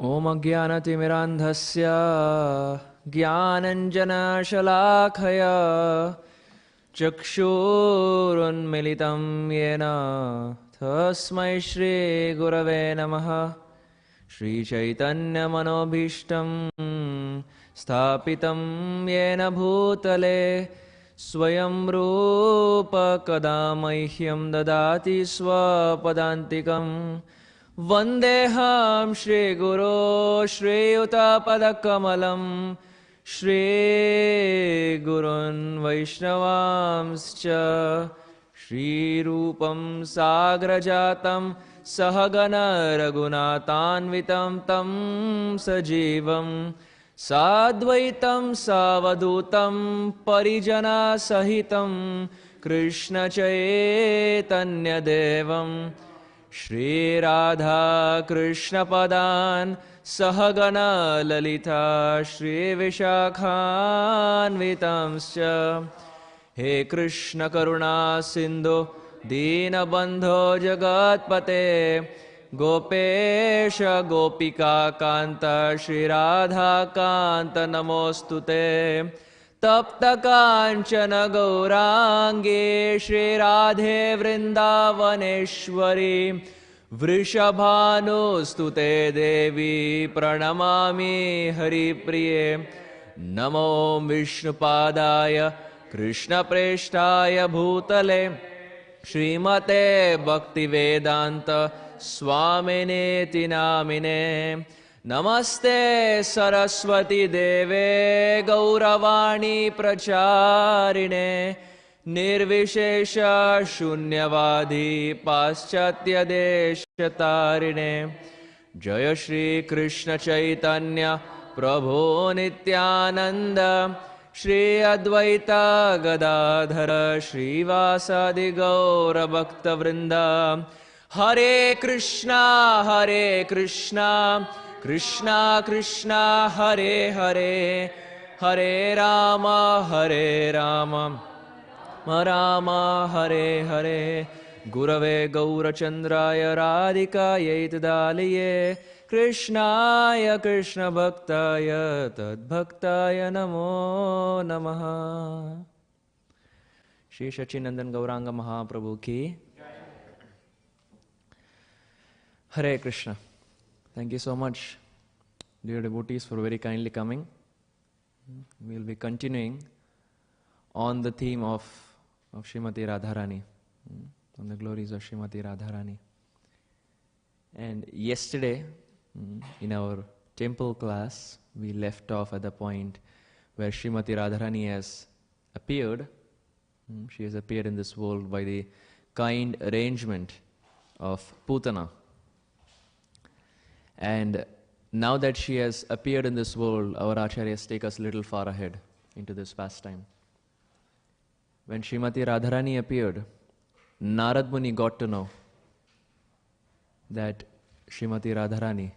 Om Ajnanatimirandhasya Jnananjanashalakaya Chakshurunmilitam Yena Tasmai Shri Gurave Namaha Shri Chaitanya Manobhishtam Sthapitam Yena Bhutale Swayam Rupa Kadamahyam Dadati Swapadantikam Vandeham Shri Guru Shri Utapadakkamalam Shri Gurun Vaishnavamscha Shri Rupam Sagrajatam Sahagana Raghunatanvitam Tam Sajivam Sadvaitam Savadutam Parijana Sahitam Krishna Chaitanya Devam Shri Radha Krishna Padan Sahagana Lalita Shri Vishakhan Vitamscha He Krishna Karuna Sindhu Dina Bandho Jagatpate Gopesha Gopika Kanta Shri Radha Kanta Namostute Tapta Kanchana Gaurangi Shri Radhe Vrindavaneshwari Vrishabhanustute Devi Pranamami Hari Priye Namo Vishnupadaya Krishna Preshtaya Bhutale Srimate Bhaktivedanta Swaminiti Namine Namaste Saraswati Deve Gauravani Pracharine Nirvishesha Shunyavadi Paschatya Deshatarine Jaya Shri Krishna Chaitanya Prabhu Nityananda Shri Advaita Gadadhara Shri Vasadi Gaura Bhakta Vrinda Hare Krishna Krishna Krishna Hare Hare Hare Rama Rama Hare Hare Gurave Gaurachandraya Radhikaya Tadaliye Krishnaya Krishna Bhaktaya Tadbhaktaya Namo Namaha Shri Shachinandan Gauranga Mahaprabhu ki Hare Krishna. Thank you so much, dear devotees, for very kindly coming. We will be continuing on the theme of Srimati Radharani, on the glories of Srimati Radharani. And yesterday, in our temple class, we left off at the point where Srimati Radharani has appeared. She has appeared in this world by the kind arrangement of Putana. And now that she has appeared in this world, our acharyas take us a little far ahead into this pastime. When Srimati Radharani appeared, Narad Muni got to know that Srimati Radharani,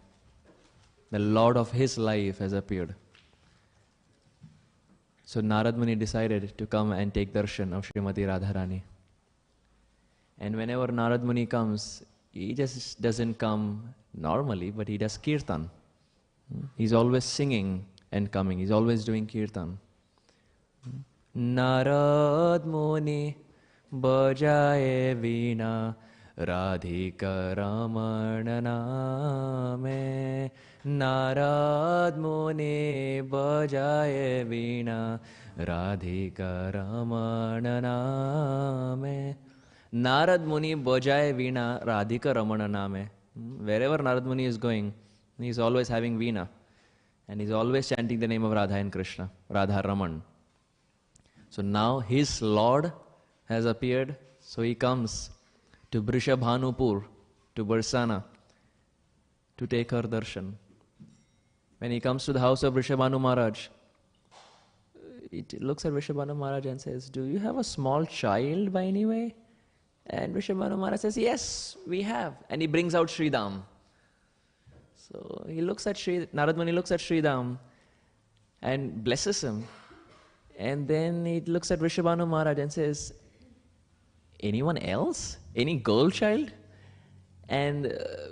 the Lord of his life, has appeared. So Narad Muni decided to come and take darshan of Srimati Radharani. And whenever Narad Muni comes, he just doesn't come normally, but he does kirtan. He's always singing and coming. He's always doing kirtan. Narad Muni bajaye veena Radhika Ramana name. Narad Muni bajaye veena Radhika Ramana name. Narad Muni bajaye veena Radhika Ramana name. Wherever Narad Muni is going, he's always having veena. And he's always chanting the name of Radha and Krishna, Radha Raman. So now his Lord has appeared, so he comes to Vrishabhanupur, to Barsana, to take her darshan. When he comes to the house of Vrishabhanu Maharaj, it looks at Vrishabhanu Maharaj and says, "Do you have a small child by any way?" And Vrishabhanu Maharaj says, "Yes, we have." And he brings out Sridham. So he looks at Narad Muni looks at Sridham and blesses him. And then he looks at Vrishabhanu Maharaj and says, "Anyone else? Any girl child?" And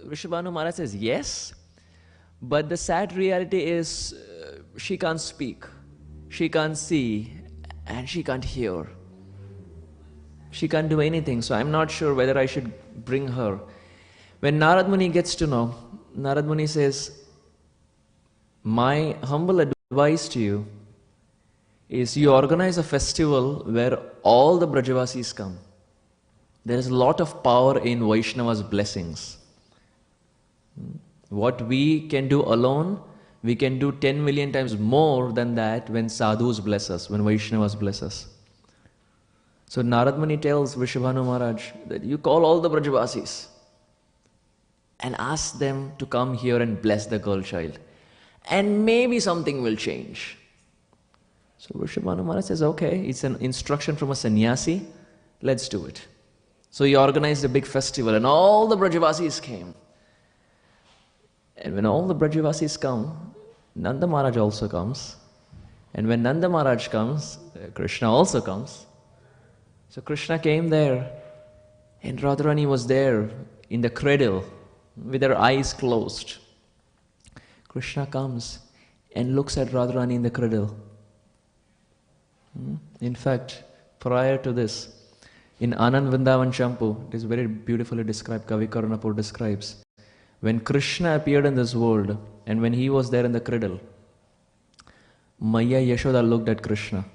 Vrishabhanu Maharaj says, "Yes, But the sad reality is she can't speak, she can't see, and she can't hear. She can't do anything, so I'm not sure whether I should bring her. When Narad Muni gets to know, Narad Muni says, my humble advice to you is you organize a festival where all the Brajavasis come. There is a lot of power in Vaishnava's blessings. What we can do alone, we can do 10 million times more than that when sadhus bless us, when Vaishnavas bless us. So Narad Muni tells Vrishabhanu Maharaj that you call all the Brajavasis and ask them to come here and bless the girl child. And maybe something will change. So Vrishabhanu Maharaj says, okay, it's an instruction from a sannyasi, let's do it. So he organized a big festival and all the Brajavasis came. And when all the Brajavasis come, Nanda Maharaj also comes. And when Nanda Maharaj comes, Krishna also comes. So Krishna came there and Radharani was there in the cradle with her eyes closed. Krishna comes and looks at Radharani in the cradle. In fact, prior to this, in Anand Vrindavan Champu, it is very beautifully described, Kavi Karunapur describes, when Krishna appeared in this world and when he was there in the cradle, Maya Yashoda looked at Krishna.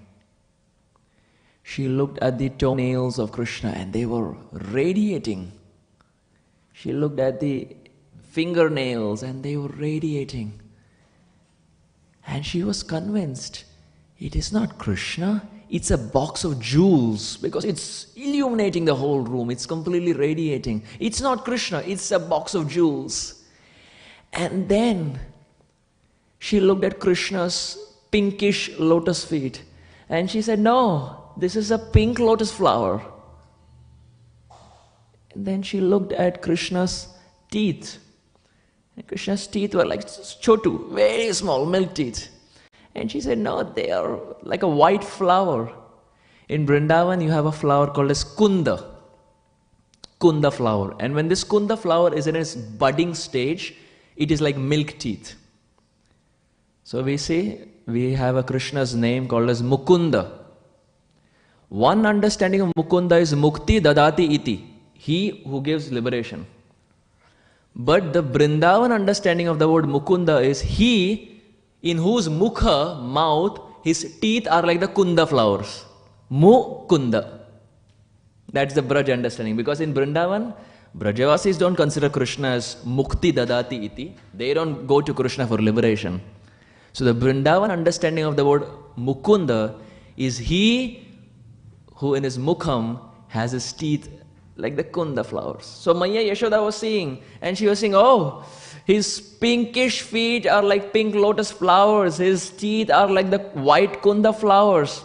She looked at the toenails of Krishna and they were radiating. She looked at the fingernails and they were radiating. And she was convinced, it is not Krishna, it's a box of jewels because it's illuminating the whole room, it's completely radiating. It's not Krishna, it's a box of jewels. And then she looked at Krishna's pinkish lotus feet and she said, no, this is a pink lotus flower. And then she looked at Krishna's teeth. And Krishna's teeth were like chotu, very small milk teeth. And she said, no, they are like a white flower. In Vrindavan, you have a flower called as Kunda. Kunda flower. And when this Kunda flower is in its budding stage, it is like milk teeth. So we say, we have a Krishna's name called as Mukunda. One understanding of Mukunda is Mukti Dadati Iti. He who gives liberation. But the Vrindavan understanding of the word Mukunda is he in whose mukha, mouth, his teeth are like the kunda flowers. Mukunda. That's the Braj understanding. Because in Vrindavan, Brajavasis don't consider Krishna as Mukti Dadati Iti. They don't go to Krishna for liberation. So the Vrindavan understanding of the word Mukunda is he who in his mukham has his teeth like the kunda flowers. So Maya Yashoda was seeing, and she was saying, oh, his pinkish feet are like pink lotus flowers, his teeth are like the white kunda flowers.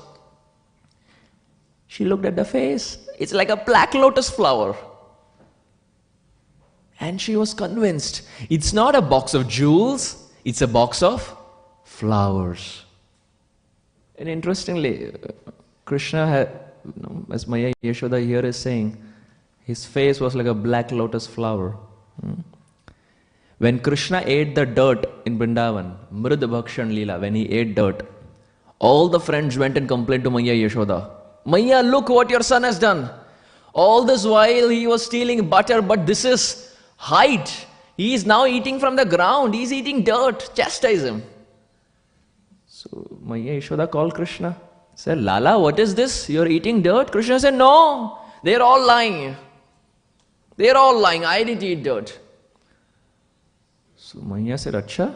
She looked at the face, it's like a black lotus flower. And she was convinced, it's not a box of jewels, it's a box of flowers. And interestingly, Krishna had, as Maya Yashoda here is saying, his face was like a black lotus flower. When Krishna ate the dirt in Vrindavan, Mrud Bhakshan Leela, when he ate dirt, all the friends went and complained to Maya Yashoda. Maya, look what your son has done. All this while he was stealing butter, but this is height. He is now eating from the ground. He is eating dirt. Chastise him. So Maya Yashoda called Krishna. Said, Lala, what is this? You are eating dirt? Krishna said, no, they are all lying. They are all lying. I didn't eat dirt. So Maya said, Acha,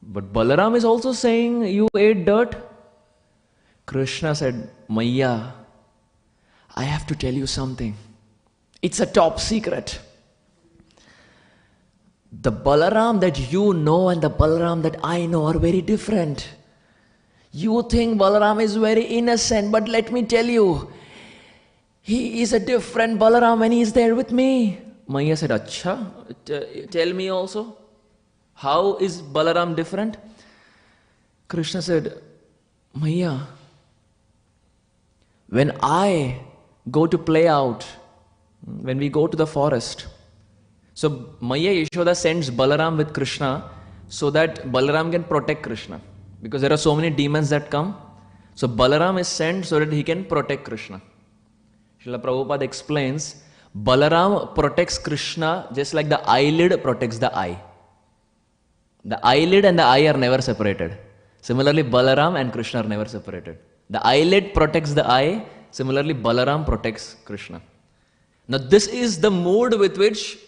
but Balaram is also saying you ate dirt. Krishna said, Maya, I have to tell you something. It's a top secret. The Balaram that you know and the Balaram that I know are very different. You think Balaram is very innocent, but let me tell you, he is a different Balaram when he is there with me. Maya said, Acha, tell me also. How is Balaram different? Krishna said, Maya, when I go to play out, when we go to the forest, so Maya Yashoda sends Balaram with Krishna so that Balaram can protect Krishna. Because there are so many demons that come. So Balaram is sent so that he can protect Krishna. Srila Prabhupada explains, Balaram protects Krishna just like the eyelid protects the eye. The eyelid and the eye are never separated. Similarly, Balaram and Krishna are never separated. The eyelid protects the eye. Similarly, Balaram protects Krishna. Now this is the mood with which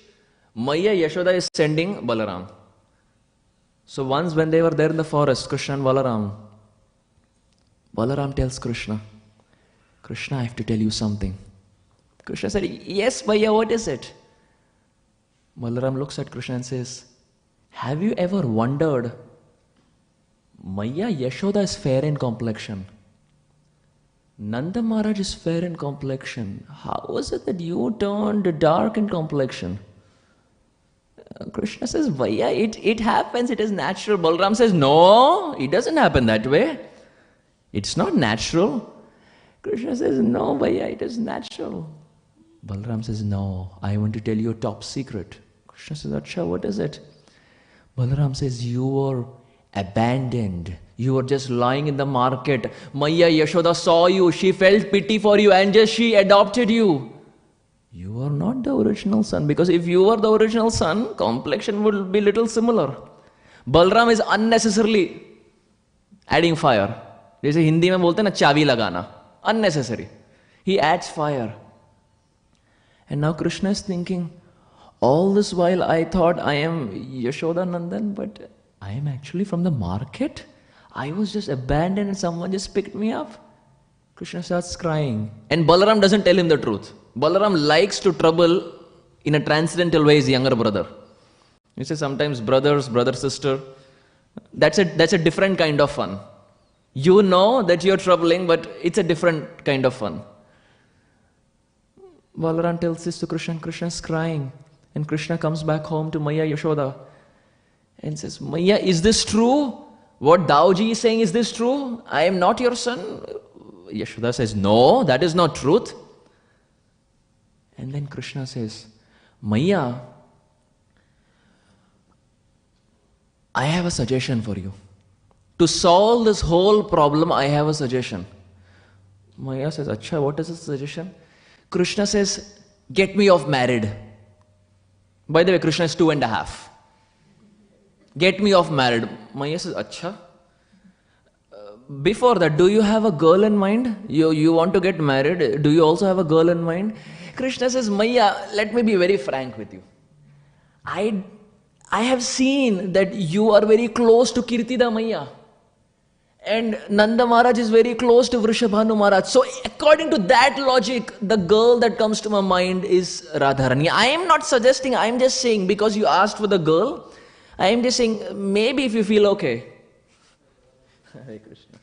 Maya Yashoda is sending Balaram. So once when they were there in the forest, Krishna and Balaram tells Krishna, Krishna, I have to tell you something. Krishna said, yes, Maya, what is it? Balaram looks at Krishna and says, have you ever wondered, Maya Yashoda is fair in complexion. Nanda Maharaj is fair in complexion. How was it that you turned dark in complexion? Krishna says, Maya, it happens, it is natural. Balaram says, no, it doesn't happen that way. It's not natural. Krishna says, no, Maya, it is natural. Balaram says, no, I want to tell you a top secret. Krishna says, Acha, what is it? Balaram says, you were abandoned. You were just lying in the market. Maya Yashoda saw you. She felt pity for you and just she adopted you. You are not the original son. Because if you were the original son, complexion would be little similar. Balaram is unnecessarily adding fire. जैसे हिंदी में बोलते हैं ना चाबी लगाना. Unnecessary. He adds fire. And now Krishna is thinking, all this while I thought I am Yashoda Nandan, but I am actually from the market. I was just abandoned and someone just picked me up. Krishna starts crying. And Balaram doesn't tell him the truth. Balaram likes to trouble in a transcendental way his younger brother. You say sometimes brothers, brother, sister, that's a different kind of fun. You know that you're troubling, but it's a different kind of fun. Balaram tells this to Krishna, and Krishna is crying. And Krishna comes back home to Maya Yashoda and says, Maya, is this true? What Daoji is saying, is this true? I am not your son. Yashoda says, no, that is not truth. And then Krishna says, Maya, I have a suggestion for you. To solve this whole problem, I have a suggestion. Maya says, Acha, what is the suggestion? Krishna says, get me off married. By the way, Krishna is 2.5. Get me off married. Maya says, Acha. Before that, do you have a girl in mind? You want to get married? Do you also have a girl in mind? Krishna says, Maya, let me be very frank with you. I have seen that you are very close to Kirtida Maya. And Nanda Maharaj is very close to Vrishabhanu Maharaj. So according to that logic, the girl that comes to my mind is Radharani. I am not suggesting, I am just saying, because you asked for the girl, I am just saying, maybe if you feel okay. Hare Krishna.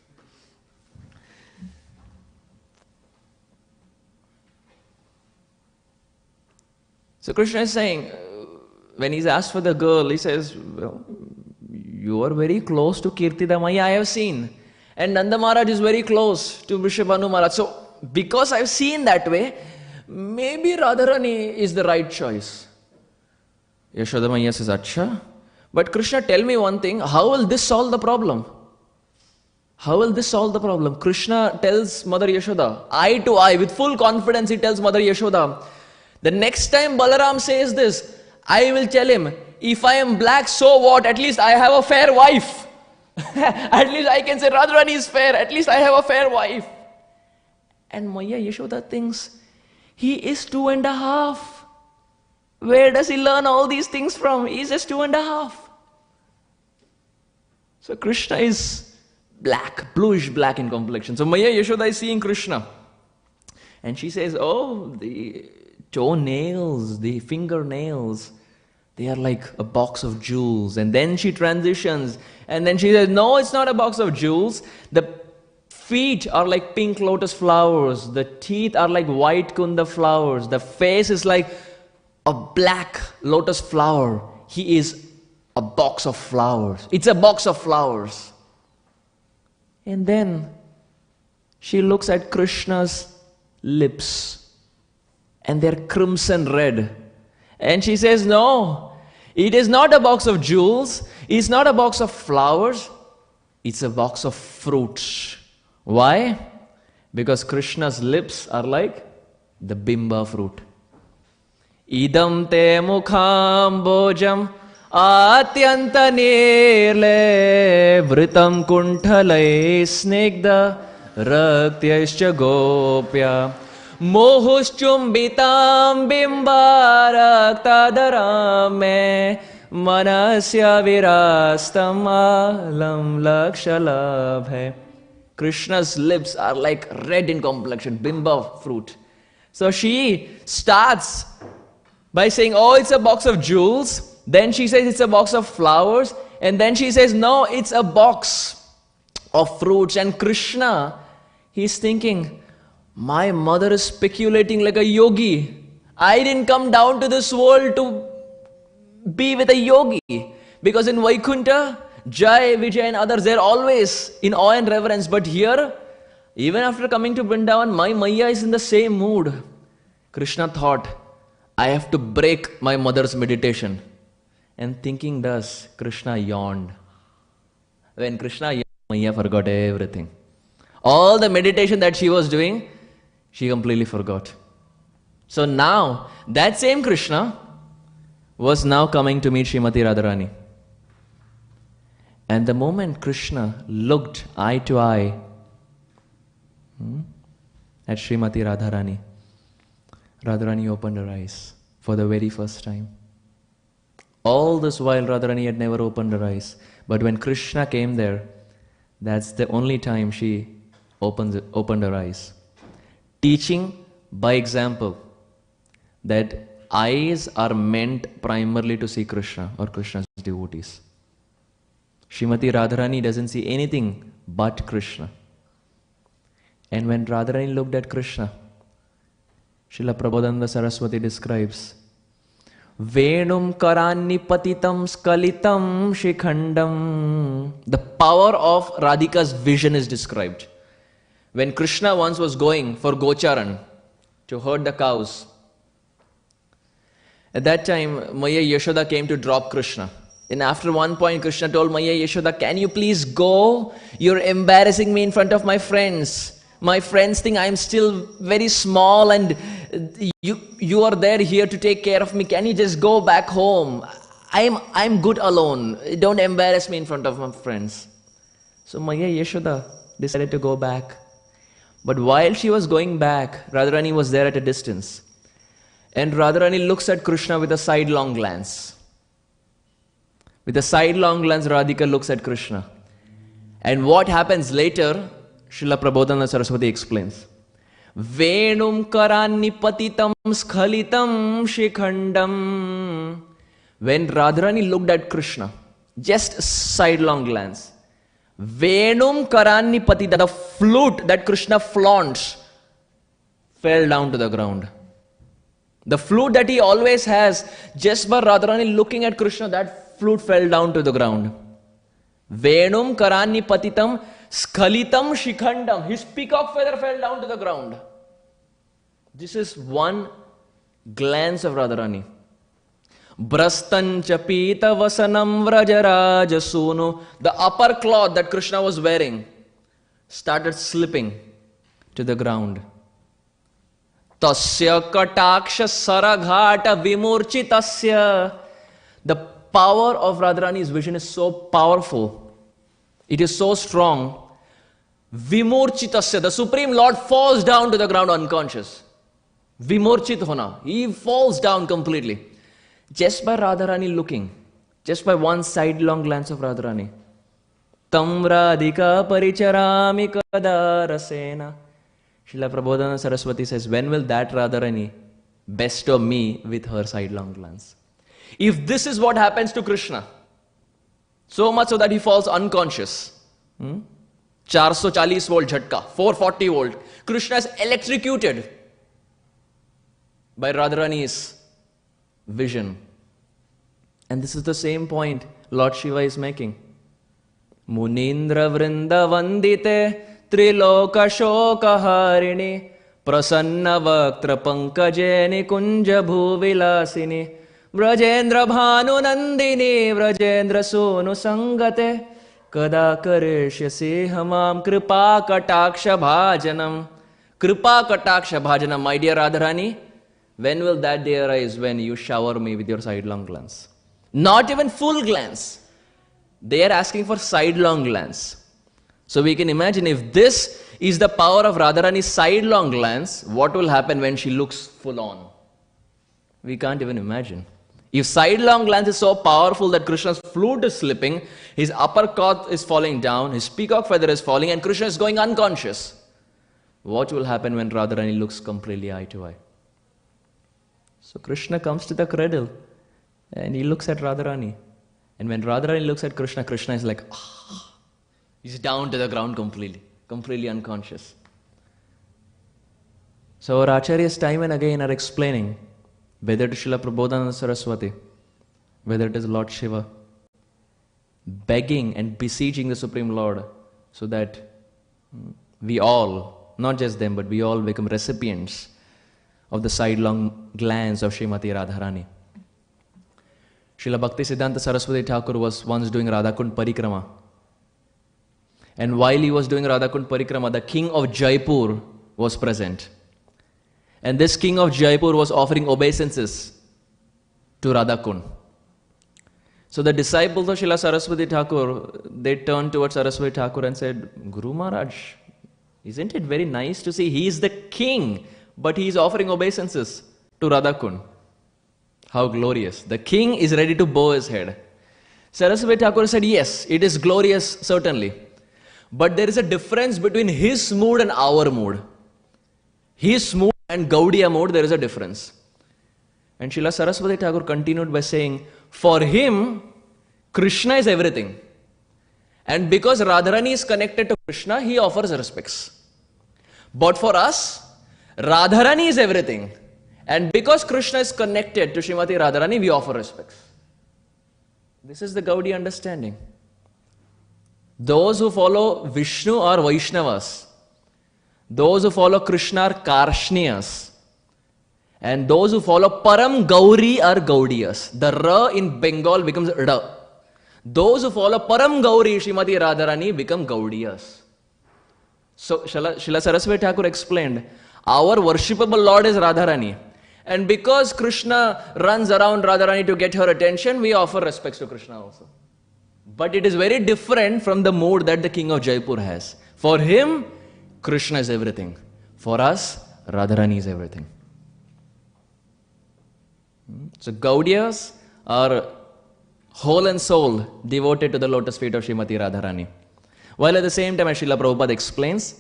So Krishna is saying, when he's asked for the girl, he says, well, you are very close to Kirtida Maya, I have seen. And Nanda Maharaj is very close to Vrishabhanu Maharaj. So, because I've seen that way, maybe Radharani is the right choice. Yashoda Maya says, Acha. But Krishna, tell me one thing, how will this solve the problem? How will this solve the problem? Krishna tells Mother Yashoda, eye to eye, with full confidence he tells Mother Yashoda, the next time Balaram says this, I will tell him, if I am black, so what? At least I have a fair wife. At least I can say Radharani is fair. At least I have a fair wife. And Maya Yashoda thinks, he is 2.5. Where does he learn all these things from? He is just 2.5. So Krishna is black, bluish black in complexion. So Maya Yashoda is seeing Krishna. And she says, oh, the toenails, the fingernails, they are like a box of jewels. And then she transitions. And then she says, no, it's not a box of jewels. The feet are like pink lotus flowers. The teeth are like white kunda flowers. The face is like a black lotus flower. He is a box of flowers. It's a box of flowers. And then she looks at Krishna's lips. And they're crimson red. And she says, no, it is not a box of jewels. It's not a box of flowers, it's a box of fruits. Why? Because Krishna's lips are like the bimba fruit. Idam te mukham bojam atyanta nirle vritam kuntalai snigdha raktyascha gopya mohuschumbitam bimbarakta me manasya virastam alam lakshalabhe. Krishna's lips are like red in complexion, bimba fruit. So she starts by saying, oh, it's a box of jewels. Then she says it's a box of flowers. And then she says, no, it's a box of fruits. And Krishna, he's thinking, my mother is speculating like a yogi. I didn't come down to this world to be with a yogi. Because in Vaikuntha, Jai, Vijay and others, they're always in awe and reverence. But here, even after coming to Vrindavan, my Maya is in the same mood. Krishna thought, I have to break my mother's meditation. And thinking thus, Krishna yawned. When Krishna yawned, Maya forgot everything. All the meditation that she was doing, she completely forgot. So now, that same Krishna was now coming to meet Srimati Radharani. And the moment Krishna looked eye to eye at Srimati Radharani, Radharani opened her eyes for the very first time. All this while Radharani had never opened her eyes. But when Krishna came there, that's the only time she opened her eyes. Teaching by example that eyes are meant primarily to see Krishna or Krishna's devotees. Srimati Radharani doesn't see anything but Krishna. And when Radharani looked at Krishna, Srila Prabodhananda Saraswati describes, Venum karanni patitam skalitam shikhandam. The power of Radhika's vision is described. When Krishna once was going for Gocharan to herd the cows, at that time Maya Yashoda came to drop Krishna. And after one point, Krishna told Maya Yashoda, can you please go? You're embarrassing me in front of my friends. My friends think I'm still very small and you are there here to take care of me. Can you just go back home? I'm good alone. Don't embarrass me in front of my friends. So Maya Yashoda decided to go back. But while she was going back, Radharani was there at a distance. And Radharani looks at Krishna with a sidelong glance. With a sidelong glance, Radhika looks at Krishna. And what happens later, Srila Prabodhananda Saraswati explains. Venum karanni patitam skhalitam shikhandam. When Radharani looked at Krishna, just sidelong glance, Venum karanni patita, the flute that Krishna flaunts, fell down to the ground. The flute that he always has, just by Radharani looking at Krishna, that flute fell down to the ground. Venum karanni patitam skhalitam shikhandam. His peacock feather fell down to the ground. This is one glance of Radharani. Brastancha pita vasanam vrajaraja sunu. The upper cloth that Krishna was wearing started slipping to the ground. Tasya kataksha saraghata vimurchitasya. The power of Radharani's vision is so powerful. It is so strong. Vimurchitasya, the Supreme Lord falls down to the ground unconscious. Vimurchit hona. He falls down completely. Just by Radharani looking. Just by one sidelong glance of Radharani. Tam radhika paricharami kadarasena. Srila Prabodhananda Saraswati says, when will that Radharani bestow me with her sidelong glance? If this is what happens to Krishna, so much so that he falls unconscious, 440 volt jhatka, 440 volt, Krishna is electrocuted by Radharani's vision. And this is the same point Lord Shiva is making. Munindra vrinda vandite triloka shoka harini prasanna vaktra pankajeni kunja bhuvilasini Brajendra Bhanu Nandini Brajendra Sonu Sangate Kada Karishyasi Hamam Kripa Kataksha Bhajanam. Kripa Kataksha Bhajanam. My dear Radharani, when will that day arise when you shower me with your sidelong glance? Not even full glance. They are asking for sidelong glance. So we can imagine if this is the power of Radharani's sidelong glance, what will happen when she looks full on? We can't even imagine. If sidelong glance is so powerful that Krishna's flute is slipping, his upper cork is falling down, his peacock feather is falling, and Krishna is going unconscious, what will happen when Radharani looks completely eye to eye? So Krishna comes to the cradle and he looks at Radharani. And when Radharani looks at Krishna, Krishna is like, ah, he's down to the ground completely unconscious. So our acharyas time and again are explaining, whether it is Srila Prabodhananda Saraswati, whether it is Lord Shiva, begging and beseeching the Supreme Lord so that we all, not just them, but we all become recipients of the sidelong glance of Srimati Radharani. Srila Bhakti Siddhanta Saraswati Thakur was once doing Radhakund Parikrama. And while he was doing Radhakund Parikrama, the king of Jaipur was present. And this king of Jaipur was offering obeisances to Radhakund. So the disciples of Srila Saraswati Thakur, they turned towards Saraswati Thakur and said, Guru Maharaj, isn't it very nice to see he is the king, but he is offering obeisances to Radhakund? How glorious. The king is ready to bow his head. Saraswati Thakur said, yes, it is glorious, certainly. But there is a difference between his mood and our mood. His mood and Gaudiya mood, there is a difference. And Srila Saraswati Thakur continued by saying, for him, Krishna is everything. And because Radharani is connected to Krishna, he offers respects. But for us, Radharani is everything. And because Krishna is connected to Srimati Radharani, we offer respects. This is the Gaudiya understanding. Those who follow Vishnu are Vaishnavas. Those who follow Krishna are Karshniyas. And those who follow Param Gauri are Gaudiyas. The Ra in Bengal becomes Ra. Those who follow Param Gauri, Srimati Radharani, become Gaudiyas. So Srila Saraswati Thakur explained, our worshipable Lord is Radharani. And because Krishna runs around Radharani to get her attention, we offer respects to Krishna also. But it is very different from the mood that the king of Jaipur has. For him, Krishna is everything. For us, Radharani is everything. So Gaudiyas are whole and soul devoted to the lotus feet of Srimati Radharani. While at the same time, as Srila Prabhupada explains,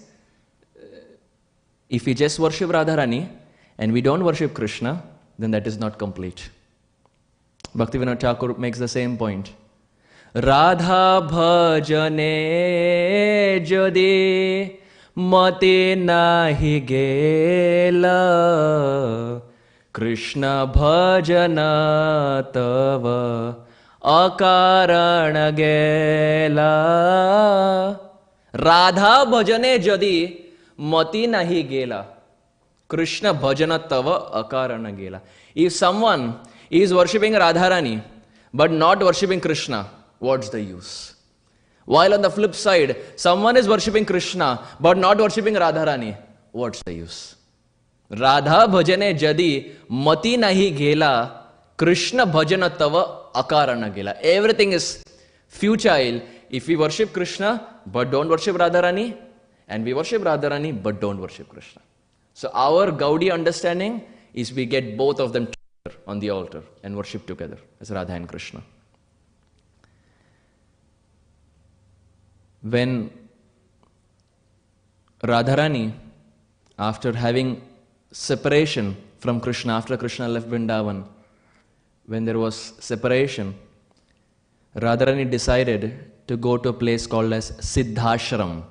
if we just worship Radharani and we don't worship Krishna, then that is not complete. Bhaktivinoda Thakur makes the same point. Radha bhajane jodi mate nahi gela Krishna bhajana tava akarana gela. Radha bhajane jodi mati nahi gela Krishna bhajana tava akarana gela. If someone is worshipping Radharani but not worshipping Krishna, what's the use? While on the flip side, someone is worshipping Krishna but not worshipping Radharani, what's the use? Radha bhajane jadi mati nahi gela Krishna bhajana tava akarana gela. Everything is futile if we worship Krishna but don't worship Radharani, and we worship Radharani but don't worship Krishna. So our Gaudiya understanding is we get both of them together on the altar and worship together as Radha and Krishna. When Radharani, after having separation from Krishna, after Krishna left Vrindavan, when there was separation, Radharani decided to go to a place called as Siddhashram.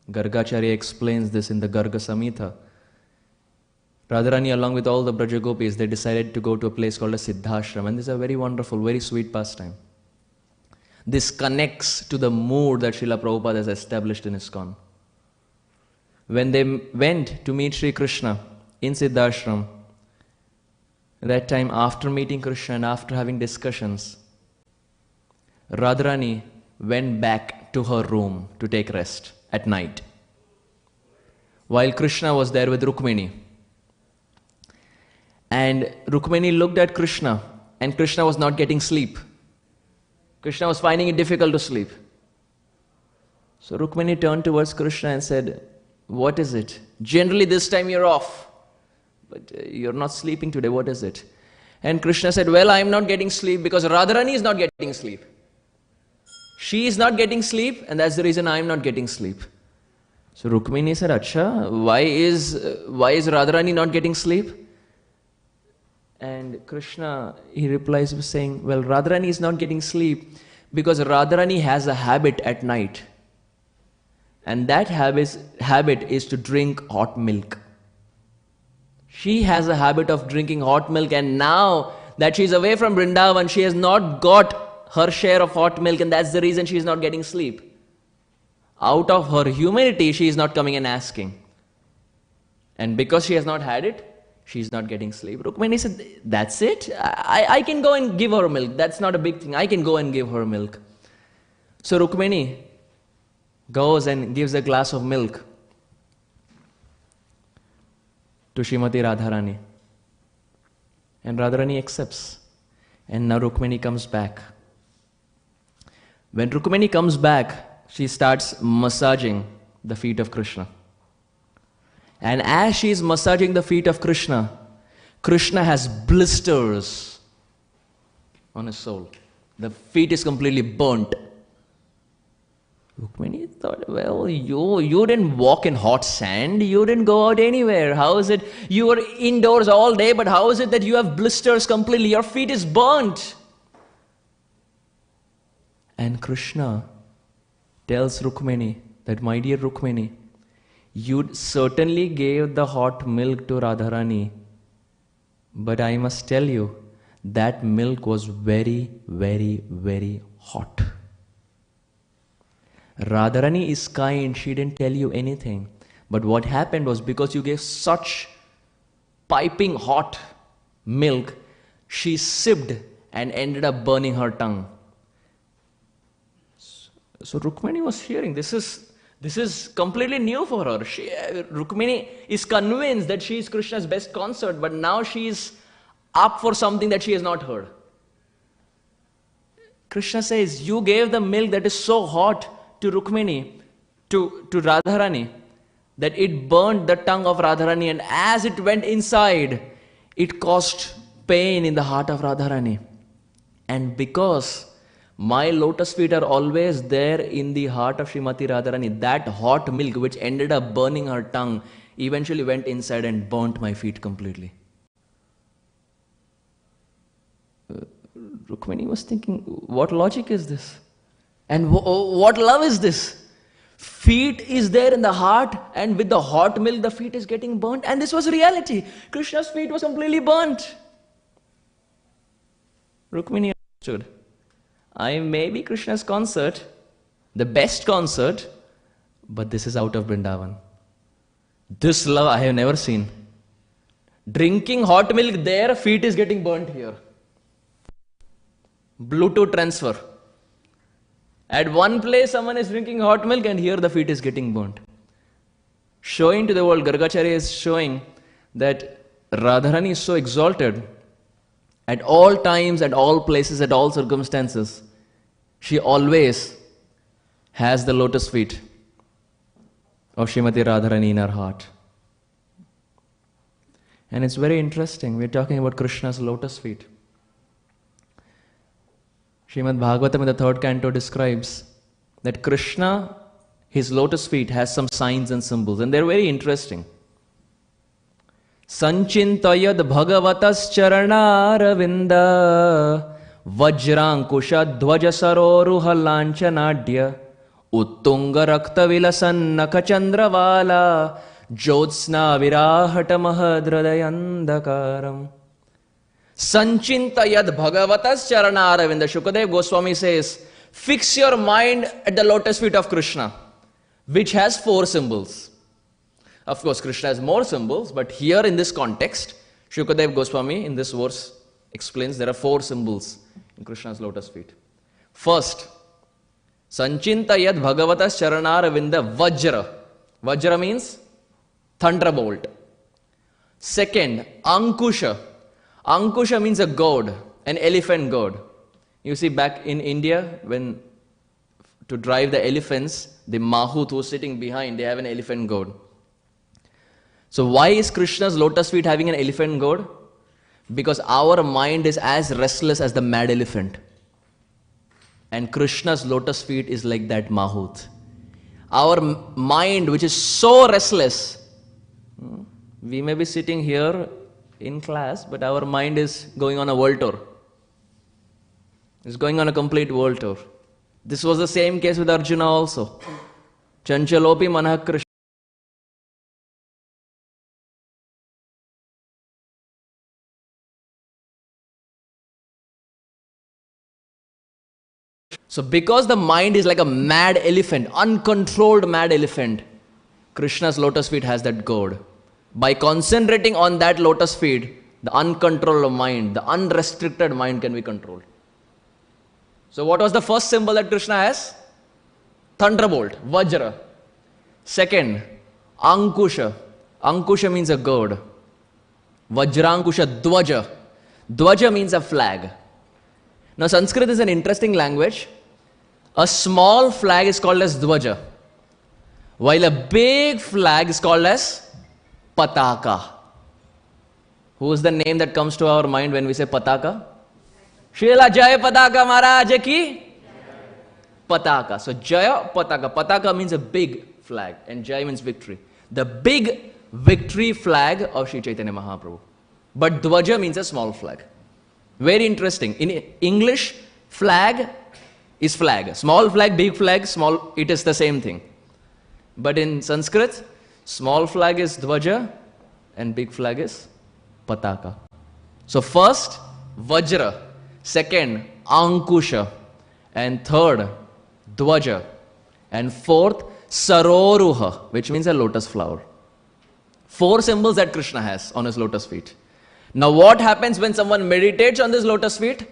Gargacharya explains this in the Garga Samhita. Radharani, along with all the Braja Gopis, they decided to go to a place called as Siddhashram, and this is a very wonderful, very sweet pastime. This connects to the mood that Srila Prabhupada has established in ISKCON. When they went to meet Sri Krishna in Siddhashram, That time, after meeting Krishna and after having discussions, Radharani went back to her room to take rest at night, while Krishna was there with Rukmini. And Rukmini looked at Krishna, and Krishna was not getting sleep. Krishna was finding it difficult to sleep. So Rukmini turned towards Krishna and said, "What is it? Generally this time you're off, but you're not sleeping today. What is it?" And Krishna said, "Well, I'm not getting sleep because Radharani is not getting sleep. She is not getting sleep, and that's the reason I'm not getting sleep." So Rukmini said, "Acha, why is Radharani not getting sleep?" And Krishna, he replies by saying, "Well, Radharani is not getting sleep because Radharani has a habit at night. And that habit is to drink hot milk. She has a habit of drinking hot milk, and now that she's away from Vrindavan, she has not got her share of hot milk, and that's the reason she is not getting sleep. Out of her humanity, she is not coming and asking. And because she has not had it, she's not getting sleep." Rukmini said, "That's it? I can go and give her milk. That's not a big thing. I can go and give her milk." So Rukmini goes and gives a glass of milk to Srimati Radharani. And Radharani accepts. And now Rukmini comes back. When Rukmini comes back, she starts massaging the feet of Krishna. And as she is massaging the feet of Krishna, Krishna has blisters on his soul. The feet is completely burnt. Rukmini thought, "Well, you didn't walk in hot sand. You didn't go out anywhere. How is it? You were indoors all day, but how is it that you have blisters completely? Your feet is burnt." And Krishna tells Rukmini that, "My dear Rukmini, you certainly gave the hot milk to Radharani, but I must tell you, that milk was very, very, very hot. Radharani is kind, she didn't tell you anything. But what happened was, because you gave such piping hot milk, she sipped and ended up burning her tongue." So Rukmini was hearing, this is completely new for her. Rukmini is convinced that she is Krishna's best consort, but now she is up for something that she has not heard. Krishna says, "You gave the milk that is so hot to Rukmini, to Radharani, that it burned the tongue of Radharani, and as it went inside, it caused pain in the heart of Radharani. And because my lotus feet are always there in the heart of Srimati Radharani, that hot milk which ended up burning her tongue eventually went inside and burnt my feet completely." Rukmini was thinking, what logic is this? And what love is this? Feet is there in the heart, and with the hot milk, the feet is getting burnt. And this was reality. Krishna's feet was completely burnt. Rukmini understood. I may be Krishna's consort, the best consort, but this is out of Vrindavan. This love I have never seen. Drinking hot milk there, feet is getting burnt here. Bluetooth transfer. At one place, someone is drinking hot milk, and here the feet is getting burnt. Showing to the world, Gargacharya is showing that Radharani is so exalted at all times, at all places, at all circumstances. She always has the lotus feet of Srimati Radharani in her heart. And it's very interesting. We're talking about Krishna's lotus feet. Srimad Bhagavatam in the 3rd canto describes that Krishna, his lotus feet, has some signs and symbols, and they're very interesting. Sanchintayad bhagavatas charanaaravinda vajrankusha dhvaja saroruha lanchanadya uttunga rakta vilasannaka chandravala jyotsna virahata mahadradayandakaram. Sanchintayad bhagavatas charanaaravinda. Shukadev Goswami says, fix your mind at the lotus feet of Krishna, which has 4 symbols. Of course, Krishna has more symbols, but here in this context, Shukadev Goswami in this verse explains there are 4 symbols in Krishna's lotus feet. First, Sanchinta yad bhagavatas charanaravinda vajra. Vajra means thunderbolt. Second, Ankusha. Ankusha means a goad, an elephant goad. You see back in India, when to drive the elephants, the Mahut who is sitting behind, they have an elephant goad. So why is Krishna's lotus feet having an elephant goad? Because our mind is as restless as the mad elephant. And Krishna's lotus feet is like that Mahut. Our mind, which is so restless, we may be sitting here in class, but our mind is going on a world tour. It's going on a complete world tour. This was the same case with Arjuna also. Chanchalopi manah Krishna. So because the mind is like a mad elephant, uncontrolled mad elephant, Krishna's lotus feet has that goad. By concentrating on that lotus feet, the uncontrolled mind, the unrestricted mind can be controlled. So what was the first symbol that Krishna has? Thunderbolt, Vajra. Second, Ankusha. Ankusha means a goad. Vajrankusha, Dvaja. Dvaja means a flag. Now Sanskrit is an interesting language. A small flag is called as Dvaja, while a big flag is called as Pataka. Who is the name that comes to our mind when we say Pataka? Srila Jaya Pataka Maharaj ki Pataka. So Jaya Pataka. Pataka means a big flag and Jaya means victory. The big victory flag of Sri Chaitanya Mahaprabhu. But Dvaja means a small flag. Very interesting. In English, flag is flag. Small flag, big flag, small, it is the same thing. But in Sanskrit, small flag is Dvaja and big flag is Pataka. So first, Vajra. Second, Ankusha. And third, Dvaja. And fourth, Saroruha, which means a lotus flower. 4 symbols that Krishna has on his lotus feet. Now what happens when someone meditates on this lotus feet?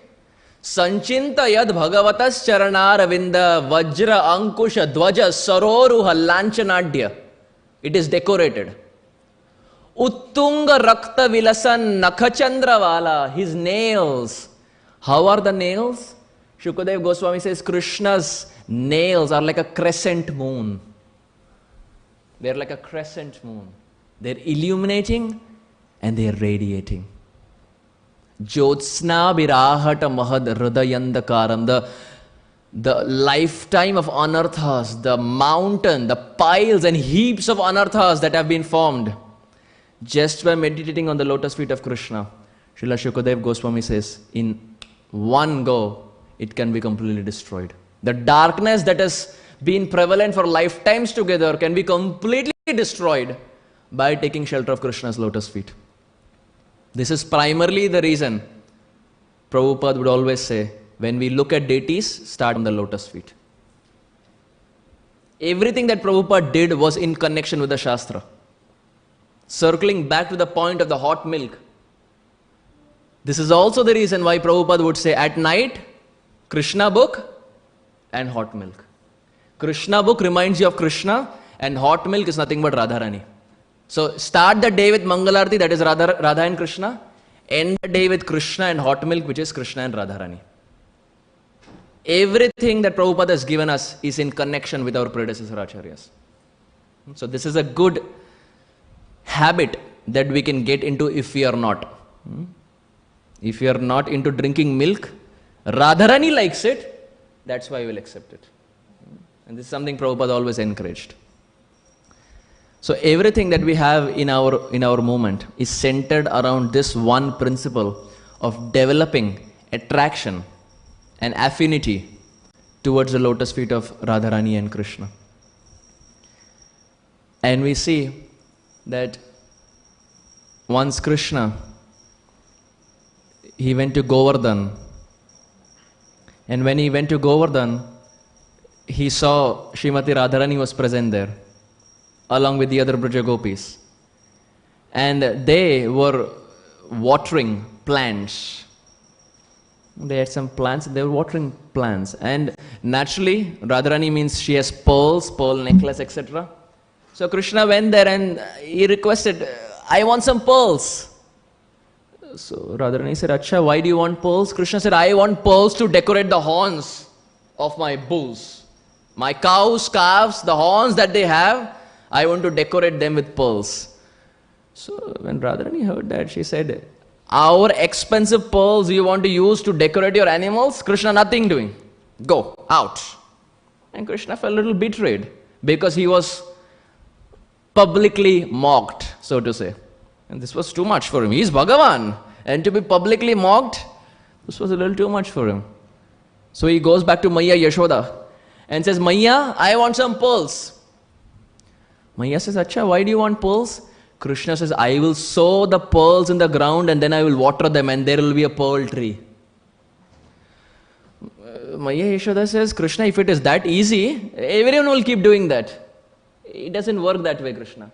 Sanchinta yad bhagavatas charanaravinda vajra ankusha dvaja saroruha lanchanadya. It is decorated. Uttunga rakta vilasan nakhachandravala. His nails. How are the nails? Shukadev Goswami says Krishna's nails are like a crescent moon. They are like a crescent moon. They are illuminating and they are radiating. Jyotsna virahata mahad hridayandakaram. The lifetime of anarthas, the mountain, the piles and heaps of anarthas that have been formed just by meditating on the lotus feet of Krishna. Srila Shukadev Goswami says, in one go, it can be completely destroyed. The darkness that has been prevalent for lifetimes together can be completely destroyed by taking shelter of Krishna's lotus feet. This is primarily the reason Prabhupada would always say, when we look at deities, start on the lotus feet. Everything that Prabhupada did was in connection with the Shastra. Circling back to the point of the hot milk. This is also the reason why Prabhupada would say, at night, Krishna book and hot milk. Krishna book reminds you of Krishna and hot milk is nothing but Radharani. So start the day with Mangalarti, that is Radha and Krishna. End the day with Krishna and hot milk, which is Krishna and Radharani. Everything that Prabhupada has given us is in connection with our predecessor acharyas. So this is a good habit that we can get into if we are not. If you are not into drinking milk, Radharani likes it, that's why we will accept it. And this is something Prabhupada always encouraged. So everything that we have in our movement is centered around this one principle of developing attraction and affinity towards the lotus feet of Radharani and Krishna. And we see that once Krishna, he went to Govardhan, and when he went to Govardhan, he saw Srimati Radharani was present there, along with the other Braja Gopis. And they were watering plants. They had some plants, they were watering plants. And naturally, Radharani means she has pearls, pearl necklace, etc. So Krishna went there and he requested, I want some pearls. So Radharani said, Acha, why do you want pearls? Krishna said, I want pearls to decorate the horns of my bulls. My cows, calves, the horns that they have, I want to decorate them with pearls. So when Radharani heard that, she said, our expensive pearls you want to use to decorate your animals? Krishna, nothing doing. Go, out. And Krishna felt a little betrayed because he was publicly mocked, so to say. And this was too much for him. He is Bhagavan. And to be publicly mocked, this was a little too much for him. So he goes back to Maiya Yashoda and says, Maiya, I want some pearls. Maiya says, Acha, why do you want pearls? Krishna says, I will sow the pearls in the ground and then I will water them and there will be a pearl tree. Maiya Yashoda says, Krishna, if it is that easy, everyone will keep doing that. It doesn't work that way, Krishna.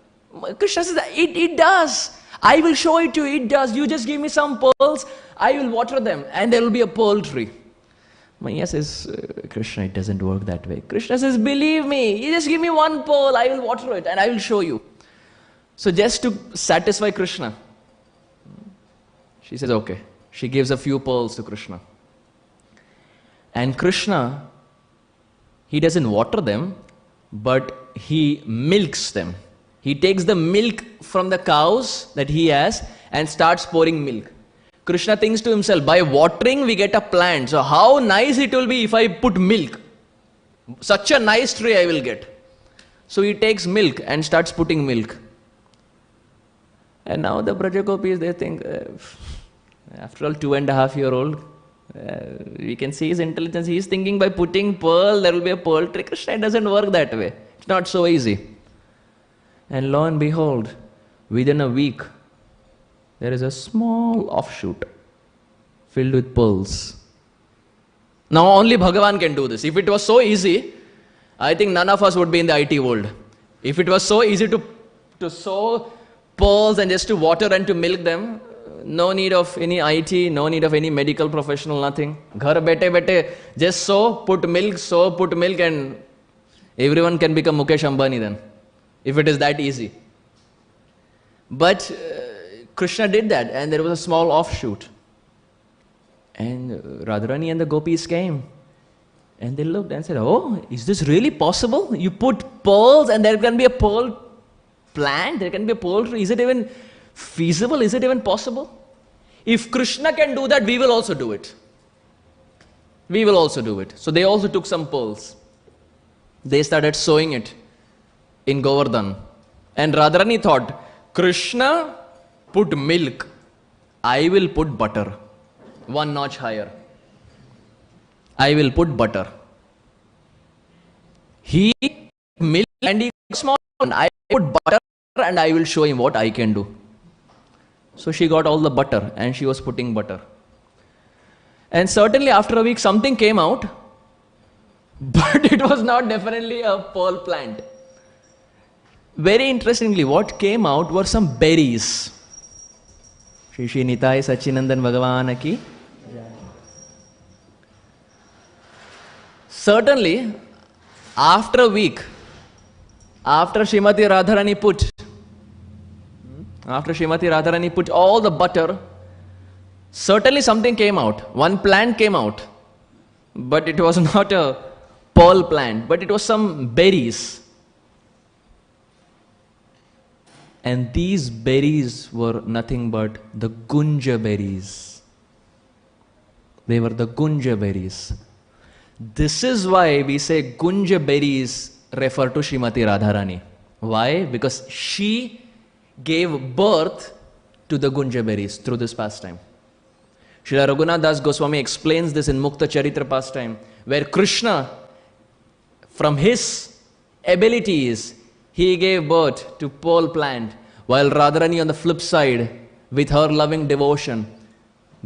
Krishna says, it does. I will show it to you, it does. You just give me some pearls, I will water them and there will be a pearl tree. Maiya says, Krishna, it doesn't work that way. Krishna says, believe me, you just give me one pearl, I will water it and I will show you. So just to satisfy Krishna, she says, okay. She gives a few pearls to Krishna. And Krishna, he doesn't water them, but he milks them. He takes the milk from the cows that he has and starts pouring milk. Krishna thinks to himself, by watering we get a plant. So how nice it will be if I put milk. Such a nice tree I will get. So he takes milk and starts putting milk. And now the Brajagopis, they think, after all, 2.5-year-old, we can see his intelligence. He is thinking by putting pearl, there will be a pearl tree. Krishna, it doesn't work that way. It's not so easy. And lo and behold, within a week, there is a small offshoot filled with pearls. Now only Bhagavan can do this. If it was so easy, I think none of us would be in the IT world. If it was so easy to sow pearls and just to water and to milk them, no need of any IT, no need of any medical professional, nothing. Ghar bete bete, just sow, put milk and everyone can become Mukesh Ambani then. If it is that easy. But Krishna did that and there was a small offshoot. And Radharani and the gopis came and they looked and said, oh, is this really possible? You put pearls and there can be a pearl plant, there can be a pearl tree. Is it even feasible? Is it even possible? If Krishna can do that, we will also do it. We will also do it. So they also took some pearls. They started sowing it in Govardhan. And Radharani thought, Krishna put milk, I will put butter. One notch higher. I will put butter. He milk and he small. I put butter and I will show him what I can do. So she got all the butter and she was putting butter. And certainly after a week something came out, but it was not definitely a pearl plant. Very interestingly, what came out were some berries. Shri Shri Nitai Sachinandan Bhagavan ki. Certainly, after a week, after Srimati Radharani put all the butter, certainly something came out. One plant came out. But it was not a pearl plant, but it was some berries. And these berries were nothing but the gunja berries. They were the gunja berries. This is why we say gunja berries refer to Srimati Radharani. Why? Because she gave birth to the gunja berries through this pastime. Srila Raghunath Das Goswami explains this in Mukta Charitra pastime, where Krishna, from his abilities, he gave birth to pearl plant, while Radharani on the flip side, with her loving devotion,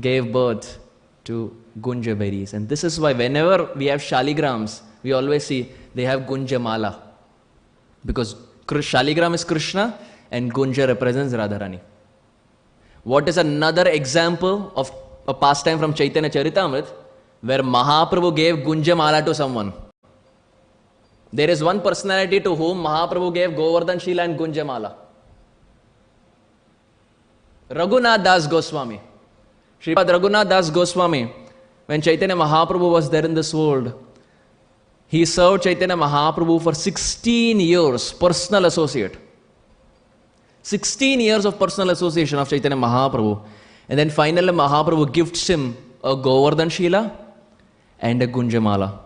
gave birth to gunja berries. And this is why whenever we have shaligrams, we always see they have gunja mala. Because shaligram is Krishna and gunja represents Radharani. What is another example of a pastime from Chaitanya Charitamrita where Mahaprabhu gave Gunjamala to someone? There is one personality to whom Mahaprabhu gave Govardhan Shila and Gunjamala. Raghunath Das Goswami. Sripad Raghunath Das Goswami, when Chaitanya Mahaprabhu was there in this world, he served Chaitanya Mahaprabhu for 16 years, personal associate. 16 years of personal association of Chaitanya Mahaprabhu. And then finally Mahaprabhu gifts him a Govardhan Shila and a Gunjamala.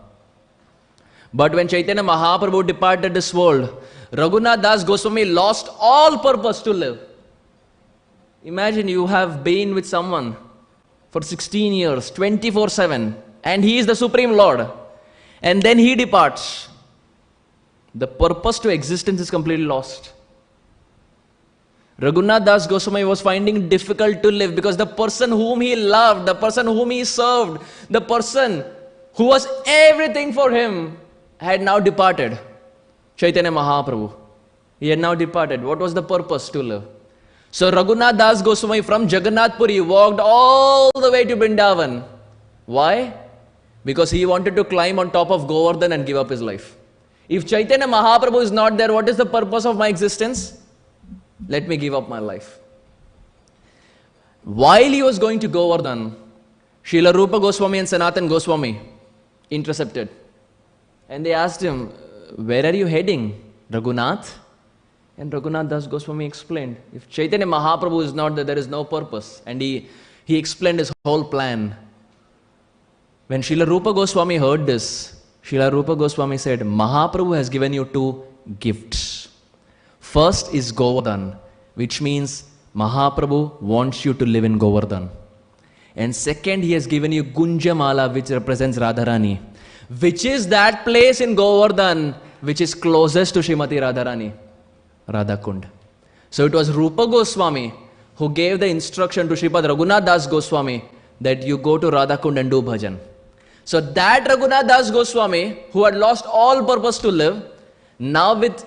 But when Chaitanya Mahaprabhu departed this world, Raghunath Das Goswami lost all purpose to live. Imagine you have been with someone for 16 years, 24/7, and he is the Supreme Lord. And then he departs. The purpose to existence is completely lost. Raghunath Das Goswami was finding it difficult to live because the person whom he loved, the person whom he served, the person who was everything for him had now departed. Chaitanya Mahaprabhu. He had now departed. What was the purpose to live? So Raghunath Das Goswami from Jagannath Puri walked all the way to Vrindavan. Why? Because he wanted to climb on top of Govardhan and give up his life. If Chaitanya Mahaprabhu is not there, what is the purpose of my existence? Let me give up my life. While he was going to Govardhan, Srila Rupa Goswami and Sanatan Goswami intercepted. And they asked him, where are you heading, Raghunath? And Raghunath Das Goswami explained, if Chaitanya Mahaprabhu is not there, there is no purpose. And he explained his whole plan. When Srila Rupa Goswami heard this, Srila Rupa Goswami said, Mahaprabhu has given you two gifts. First is Govardhan, which means Mahaprabhu wants you to live in Govardhan. And second, he has given you Gunjamala, which represents Radharani, which is that place in Govardhan which is closest to Srimati Radharani, Radhakund. So it was Rupa Goswami who gave the instruction to Sripad Raghunath Das Goswami that you go to Radhakund and do bhajan. So that Raghunath Das Goswami, who had lost all purpose to live, now with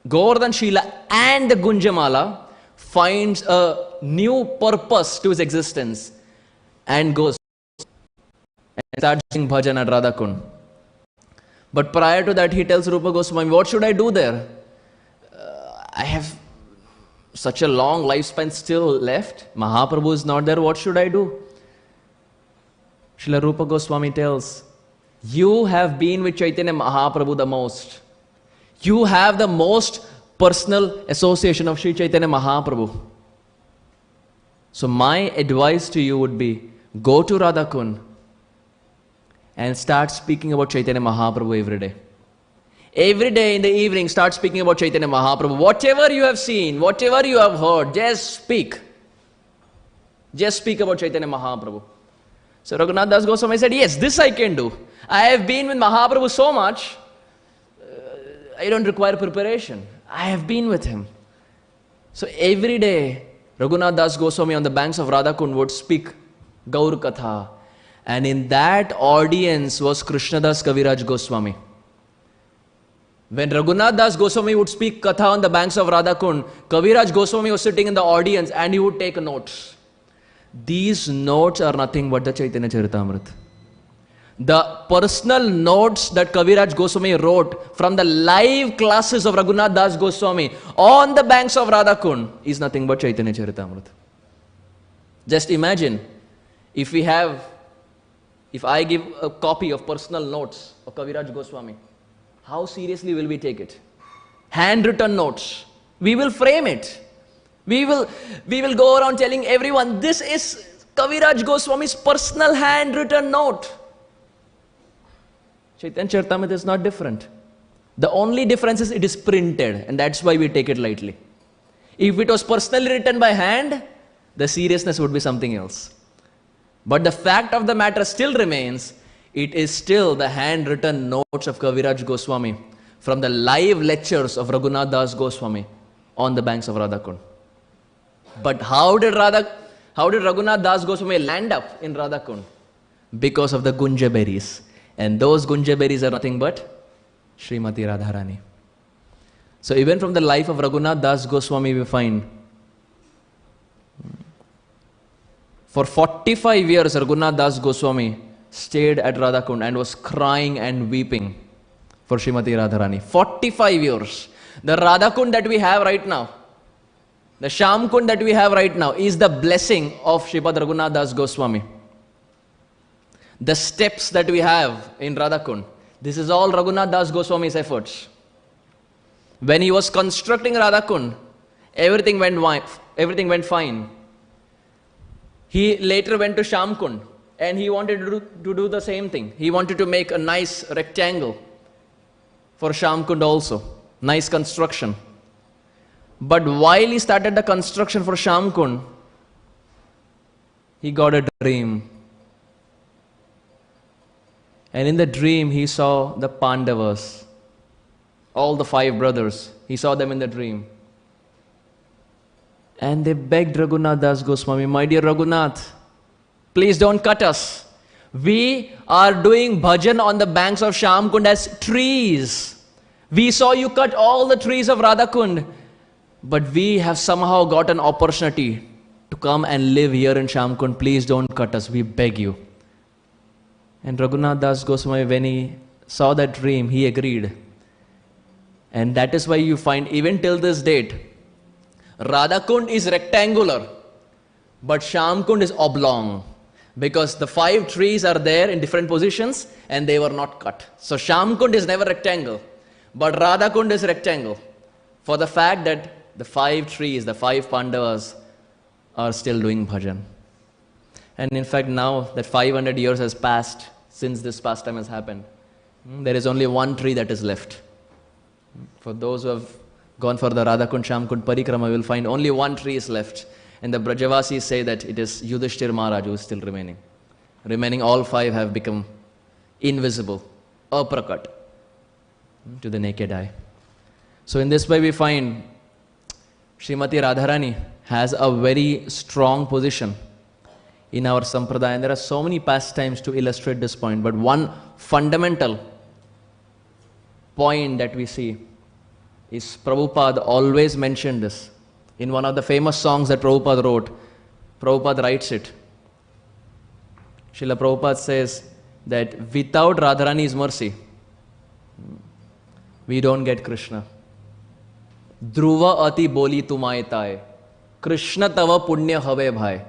Govardhan Shila and the Gunjamala, finds a new purpose to his existence and goes and starts doing bhajan at Radhakund. But prior to that, he tells Rupa Goswami, what should I do there? I have such a long lifespan still left. Mahaprabhu is not there. What should I do? Srila Rupa Goswami tells, you have been with Chaitanya Mahaprabhu the most. You have the most personal association of Sri Chaitanya Mahaprabhu. So my advice to you would be, go to Radhakund and start speaking about Chaitanya Mahaprabhu every day. Every day in the evening, start speaking about Chaitanya Mahaprabhu. Whatever you have seen, whatever you have heard, just speak. Just speak about Chaitanya Mahaprabhu. So Raghunath Das Goswami said, yes, this I can do. I have been with Mahaprabhu so much, I don't require preparation. I have been with him. So every day, Raghunath Das Goswami on the banks of Radhakund would speak Gaur Katha. And in that audience was Krishnadas Kaviraj Goswami. When Raghunath Das Goswami would speak Katha on the banks of Radhakund, Kaviraj Goswami was sitting in the audience and he would take notes. These notes are nothing but the Chaitanya Charitamrita. The personal notes that Kaviraj Goswami wrote from the live classes of Raghunath Das Goswami on the banks of Radhakund is nothing but Chaitanya Charitamrita. Just imagine, if I give a copy of personal notes of Kaviraj Goswami, how seriously will we take it? Handwritten notes. We will frame it. We will go around telling everyone, this is Kaviraj Goswami's personal handwritten note. Chaitanya Charitamrita is not different. The only difference is it is printed, and that's why we take it lightly. If it was personally written by hand, the seriousness would be something else. But the fact of the matter still remains, it is still the handwritten notes of Kaviraj Goswami from the live lectures of Raghunath Das Goswami on the banks of Radhakund. But how did Raghunath Das Goswami land up in Radhakund? Because of the gunja berries. And those gunja berries are nothing but Srimati Radharani. So even from the life of Raghunath Das Goswami we find For 45 years, Raghunath Das Goswami stayed at Radhakund and was crying and weeping for Srimati Radharani. 45 years. The Radhakund that we have right now, the Shamkund that we have right now, is the blessing of Srimad Raghunath Das Goswami. The steps that we have in Radhakund, this is all Raghunath Das Goswami's efforts. When he was constructing Radhakund, everything went fine. He later went to Shamkund and he wanted to do the same thing. He wanted to make a nice rectangle for Shamkund also. Nice construction. But while he started the construction for Shamkund, he got a dream. And in the dream, he saw the Pandavas, all the 5 brothers. He saw them in the dream. And they begged Raghunath Das Goswami, my dear Raghunath, please don't cut us. We are doing bhajan on the banks of Shamkund as trees. We saw you cut all the trees of Radhakund, but we have somehow got an opportunity to come and live here in Shamkund. Please don't cut us, we beg you. And Raghunath Das Goswami, when he saw that dream, he agreed. And that is why you find, even till this date, Radhakund is rectangular, but Shamkund is oblong. Because the 5 trees are there in different positions and they were not cut. So Shamkund is never rectangle, but Radhakund is rectangle. For the fact that the 5 trees, the 5 Pandavas are still doing bhajan. And in fact now that 500 years has passed since this pastime has happened, there is only one tree that is left. For those who have gone for the Radhakund Shamkund Parikrama, you will find only one tree is left. And the Brajavasis say that it is Yudhishthir Maharaj who is still remaining. Remaining all 5 have become invisible, aprakat, to the naked eye. So in this way we find Srimati Radharani has a very strong position in our sampradaya. And there are so many pastimes to illustrate this point. But one fundamental point that we see is Prabhupada always mentioned this. In one of the famous songs that Prabhupada wrote, Prabhupada writes it. Srila Prabhupada says that without Radharani's mercy, we don't get Krishna. Dhruva ati boli tumai tai, Krishna tava punya have bhai.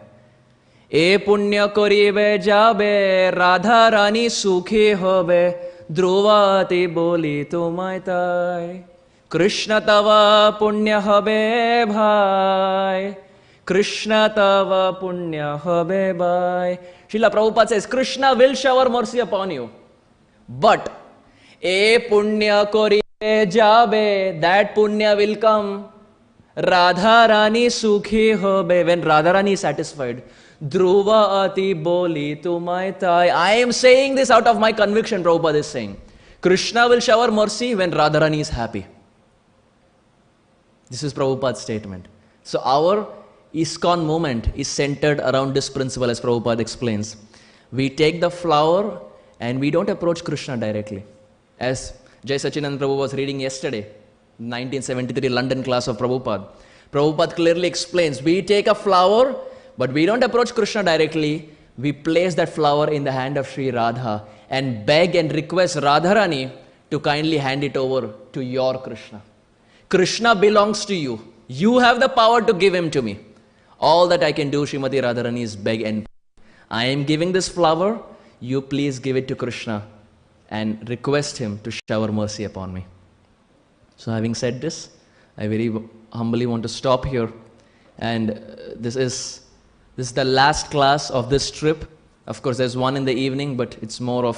E punya koribe jabe, Radharani sukhi hobe, Dhruva ati boli tumai tai. Krishna tava punya habe bhai. Krishna tava punya habe bhai. Srila Prabhupada says, Krishna will shower mercy upon you. But, e punya koribe jabe, that punya will come. Radharani sukhi hobe, when Radharani is satisfied. Dhruva ati boli tumai tai. I am saying this out of my conviction, Prabhupada is saying. Krishna will shower mercy when Radharani is happy. This is Prabhupada's statement. So our ISKCON movement is centered around this principle, as Prabhupada explains. We take the flower and we don't approach Krishna directly. As Jai Sachidanand Prabhu was reading yesterday, 1973 London class of Prabhupada. Prabhupada clearly explains, we take a flower, but we don't approach Krishna directly. We place that flower in the hand of Sri Radha and beg and request Radharani to kindly hand it over to your Krishna. Krishna belongs to you. You have the power to give him to me. All that I can do, Srimati Radharani, is beg and I am giving this flower. You please give it to Krishna and request him to shower mercy upon me. So having said this, I very humbly want to stop here. And this is the last class of this trip. Of course, there's one in the evening, but it's more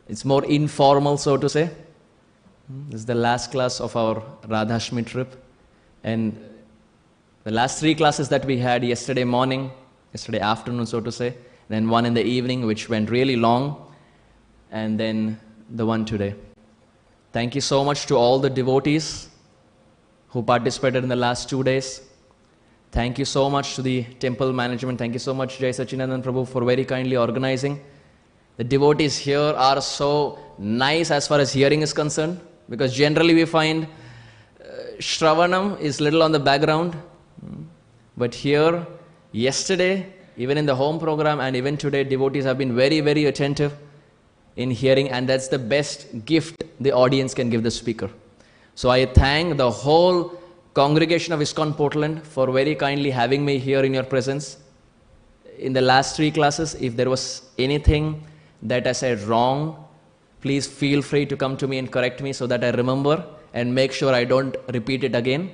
informal, so to say. This is the last class of our Radhashmi trip. And the last 3 classes that we had yesterday morning, yesterday afternoon, so to say, then one in the evening, which went really long, and then the one today. Thank you so much to all the devotees who participated in the last 2 days. Thank you so much to the temple management. Thank you so much, Jai Sachidanand Prabhu, for very kindly organizing. The devotees here are so nice as far as hearing is concerned, because generally we find Shravanam is little on the background. But here, yesterday, Even in the home program and even today, devotees have been very, very attentive in hearing, and that's the best gift the audience can give the speaker. So I thank the whole congregation of ISKCON Portland for very kindly having me here in your presence. In the last 3 classes, if there was anything that I said wrong, please feel free to come to me and correct me so that I remember and make sure I don't repeat it again.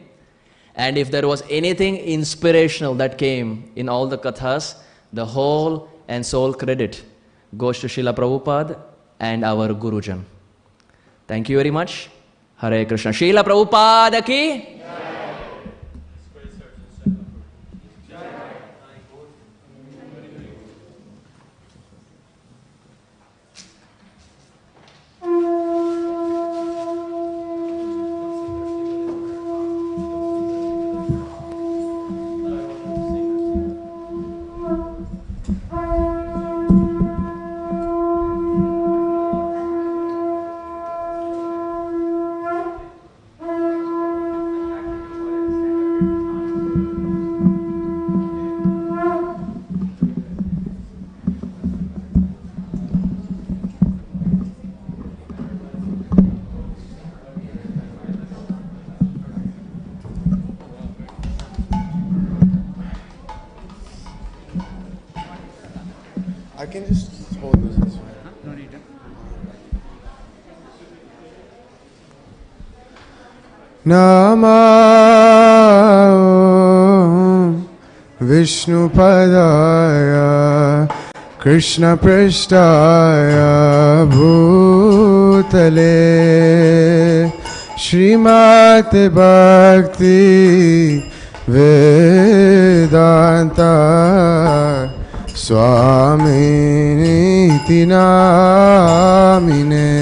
And if there was anything inspirational that came in all the kathas, the whole and sole credit goes to Srila Prabhupada and our Gurujan. Thank you very much. Hare Krishna. Srila Prabhupada ki. I can just hold this. No need. Namo Vishnupadaya Krishna Prishtaya Bhutale Srimate Bhakti Vedanta Swamini Namine.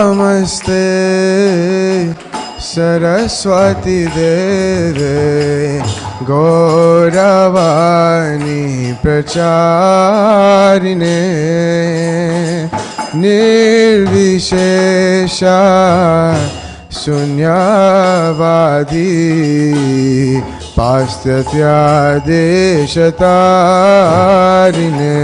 Namaste Saraswati Deve Gauravani Pracharine Nirvishesha Sunyavadi Pastatya Deshatarine.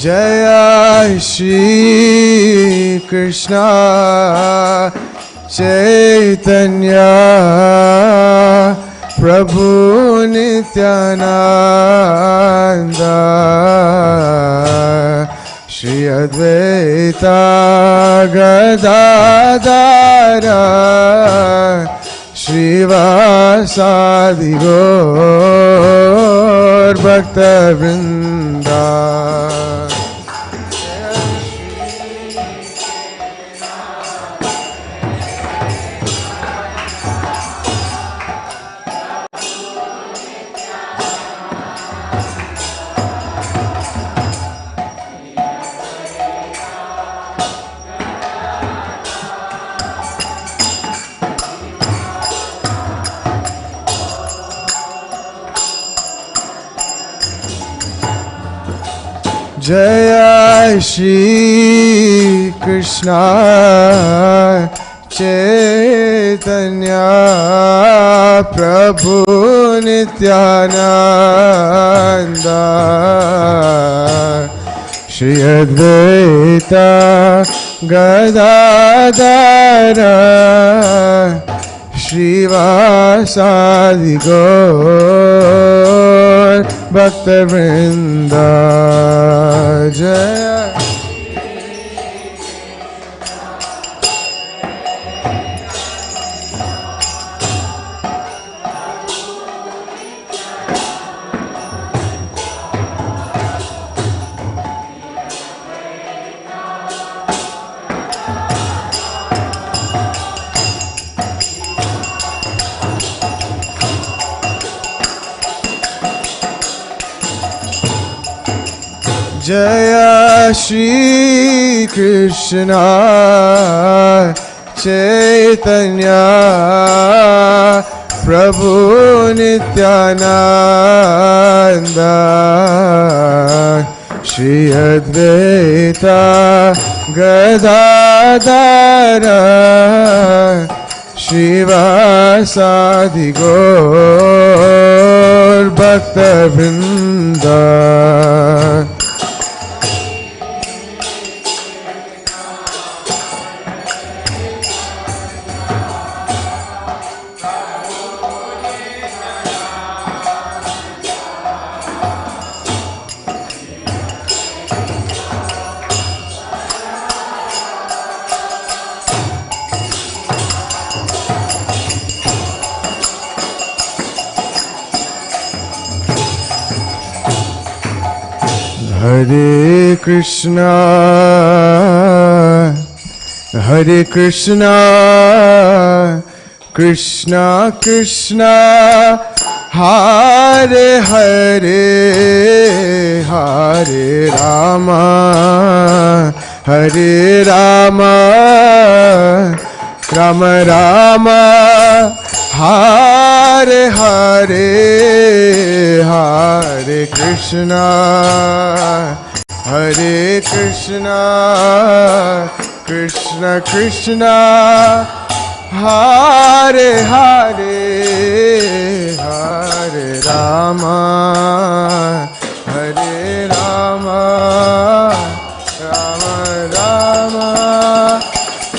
Jaya Shri Krishna Chaitanya Prabhu Nityananda Shri Advaita Gadadara Srivasadi Gaur Bhakta Vrinda. Jaya Shri Krishna Chaitanya Prabhu Nityananda Shri Advaita Gadadara Srivasadi Gaur Bhakta Vrinda. Jaya Jaya Shri Krishna Chaitanya Prabhu Nityananda Shri Advaita Gadadhara Shivasadi Gaur Bhakta Vrinda. Hare Krishna, Hare Krishna, Krishna Krishna, Hare Hare, Hare Rama, Hare Rama, Rama Rama, Hare Hare, Hare Krishna, Hare Krishna, Krishna Krishna, Hare Hare, Hare Rama, Hare Rama, Rama Rama,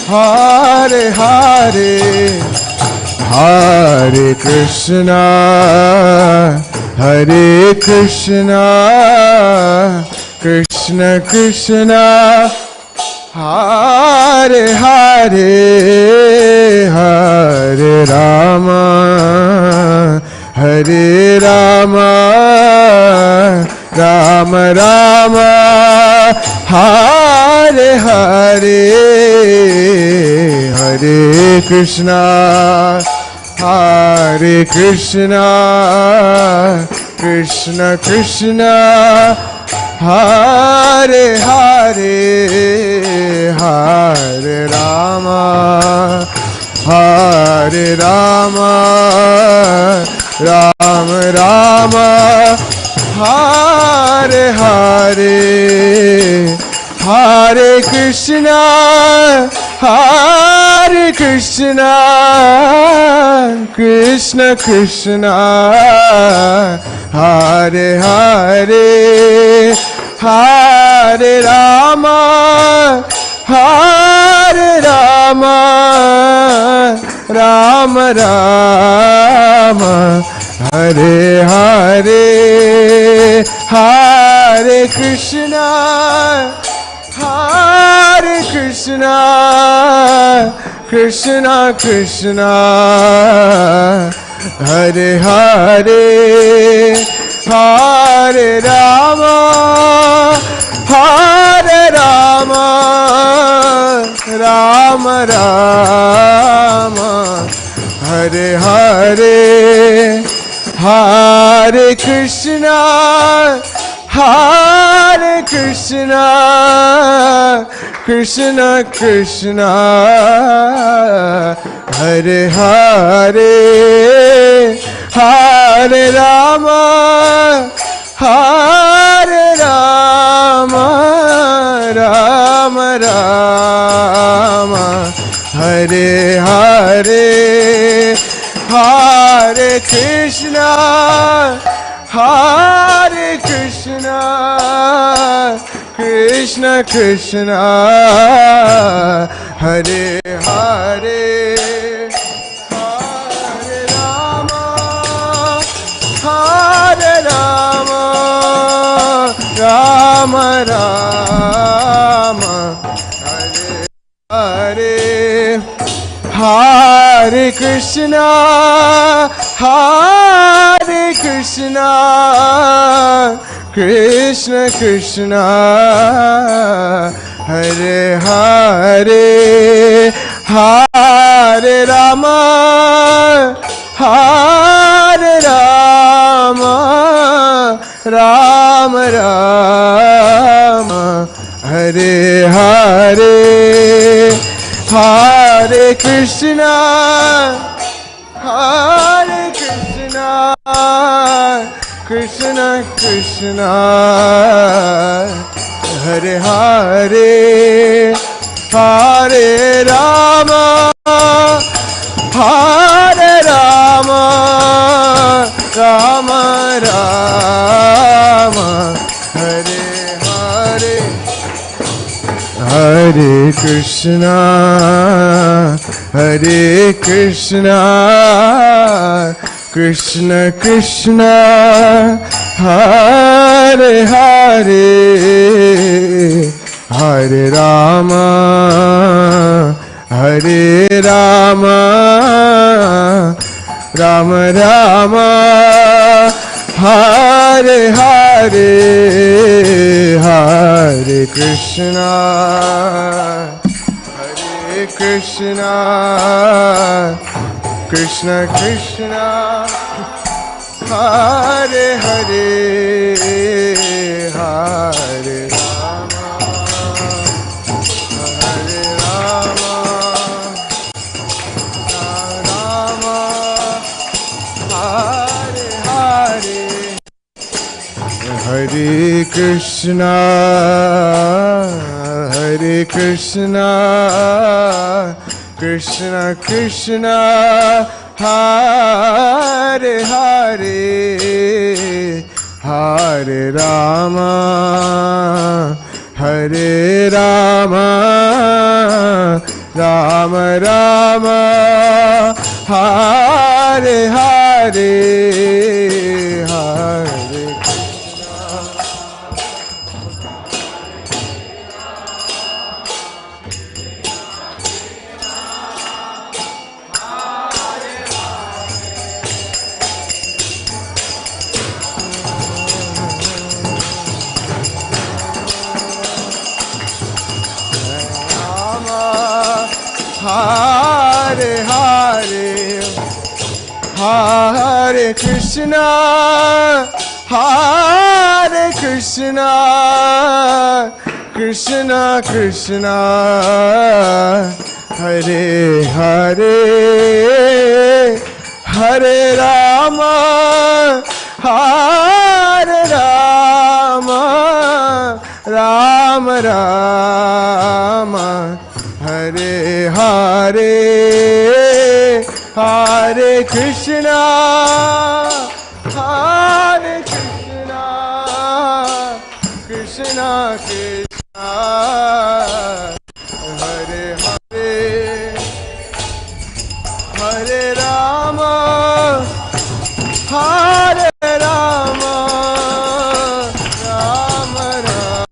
Hare Hare, Hare Krishna, Hare Krishna, Krishna Krishna, Hare Hare, Hare Rama, Hare Rama, Rama Rama, Hare Hare, Hare Krishna, Hare Krishna, Krishna Krishna, Hare Hare, Hare Rama, Hare Rama, Rama Rama, Hare Hare, Hare Krishna, Hare Krishna, Krishna Krishna, Hare Hare, Hare Rama, Hare Rama, Rama Rama, Hare Hare, Hare Krishna, Hare Krishna, Krishna Krishna, Hare Hare, Hare Rama, Hare Rama, Rama Rama, Hare Hare, Hare Krishna, Hare Krishna, Krishna Krishna, Hare Hare, Hare Rama, Hare Rama, Rama Rama, Hare Hare, Hare Krishna, Hare Krishna, Krishna Krishna, Hare Hare, Hare Rama, Hare Rama, Rama Rama, Hare Hare, Hare Krishna, Hare Krishna, Krishna Krishna, Hare Hare, Hare Rama, Hare Rama, Rama Rama, Hare Hare, Hare Krishna, Hare Krishna, Krishna Krishna, Hare Hare, Hare Rama, Hare Rama, Rama Rama, Hare Hare, Hare Krishna, Hare Krishna, Krishna Krishna, Hare Hare, Hare Rama, Hare Rama, Rama Rama, Hare Hare, Hare Krishna, Hare Krishna, Krishna Krishna, Hare Hare, Hare Rama, Hare Rama, Rama, Hare Hare, Hare Krishna, Hare Krishna, Krishna Krishna, Hare Hare, Hare Rama, Hare Rama, Rama Rama, Hare Hare, Hare Hare Hare, Hare Krishna, Hare Krishna, Krishna Krishna, Hare Hare, Hare Rama, Hare Rama, Rama Rama, Hare Hare, Hare Krishna, Hare Krishna, Krishna Krishna, Hare Hare, Hare Rama, Hare Rama, Rama Rama,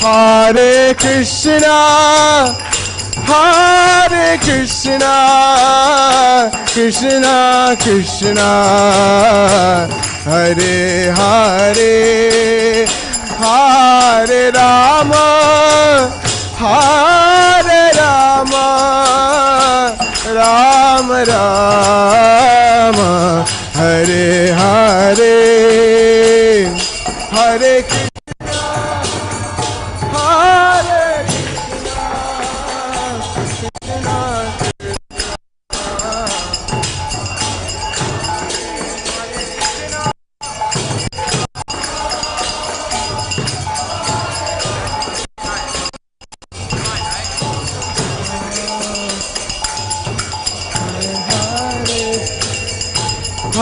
Hare Krishna, Hare Krishna, Krishna Krishna, Hare Hare, Hare Rama, Hare Rama, Rama Rama, Hare Hare, Hare Krishna,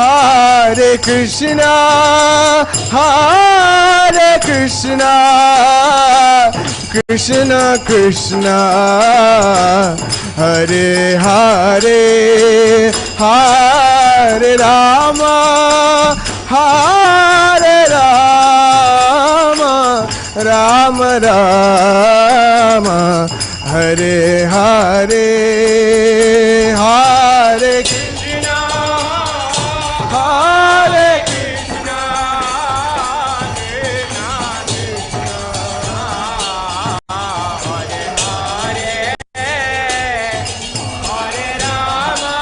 Hare Krishna, Hare Krishna, Krishna Krishna, Hare Hare, Hare Rama, Hare Rama, Rama Rama, Hare Hare, Hare Krishna, Hare Krishna, Krishna Krishna, Hare Hare, Hare Rama,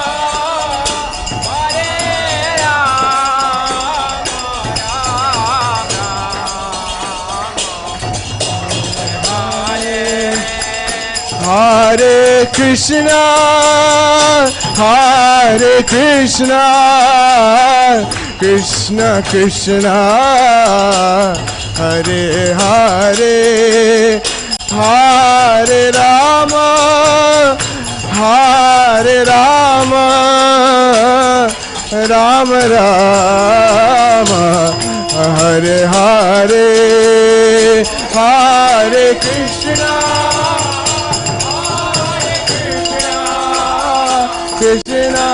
Hare Rama, Hare Krishna, Hare Krishna, Krishna Krishna, Hare Hare, Hare Rama, Hare Rama, Rama Rama, Hare Hare, Hare Krishna, Krishna.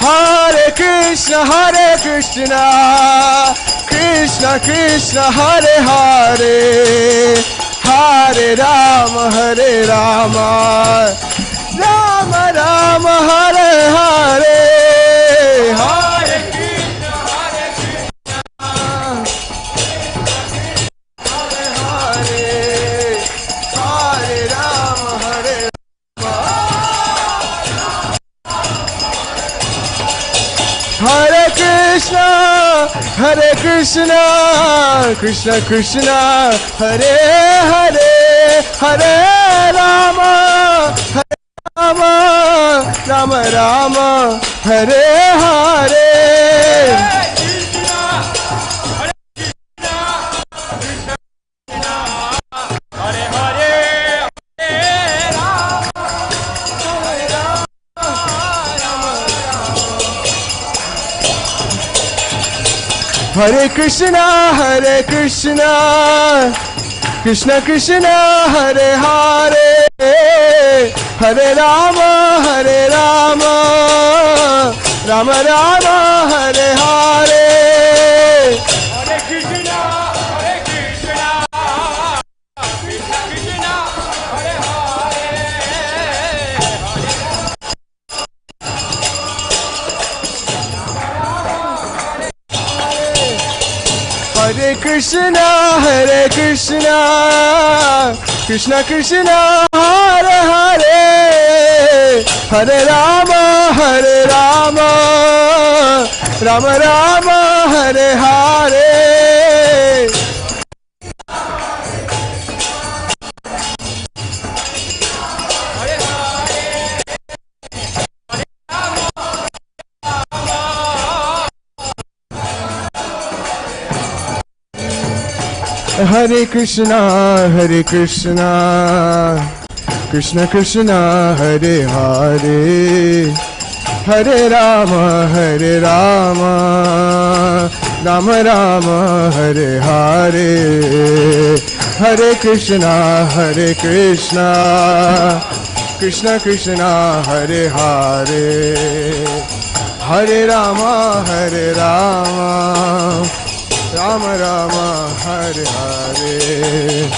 Hare Krishna, Hare Krishna, Krishna Krishna, Hare Hare, Hare Rama, Hare Rama, Rama Rama, Hare Hare, Hare Krishna, Hare Krishna, Hare Hare, Hare Rama, Hare Hare Krishna, Hare Krishna, Krishna Krishna, Hare Hare, Hare Rama, Hare Rama, Rama Rama, Hare Hare. Hare Krishna, Hare Krishna, Krishna Krishna, Hare Hare, Hare Rama, Hare Rama, Rama Rama, Hare Hare. Hare Krishna, Hare Krishna, Krishna Krishna, Hare Hare Krishna, Hare Krishna, Krishna Krishna, Hare Hare, Hare Rama, Hare Rama, Rama Rama, Hare Hare. Hare Krishna, Hare Krishna, Krishna Krishna, Hare Hare, Hare Rama, Hare Rama, Rama Rama, Hare Hare, Hare Krishna, Hare Krishna, Krishna Krishna, Hare Hare, Hare Rama, Hare Rama, Rama Rama, Hare Hare,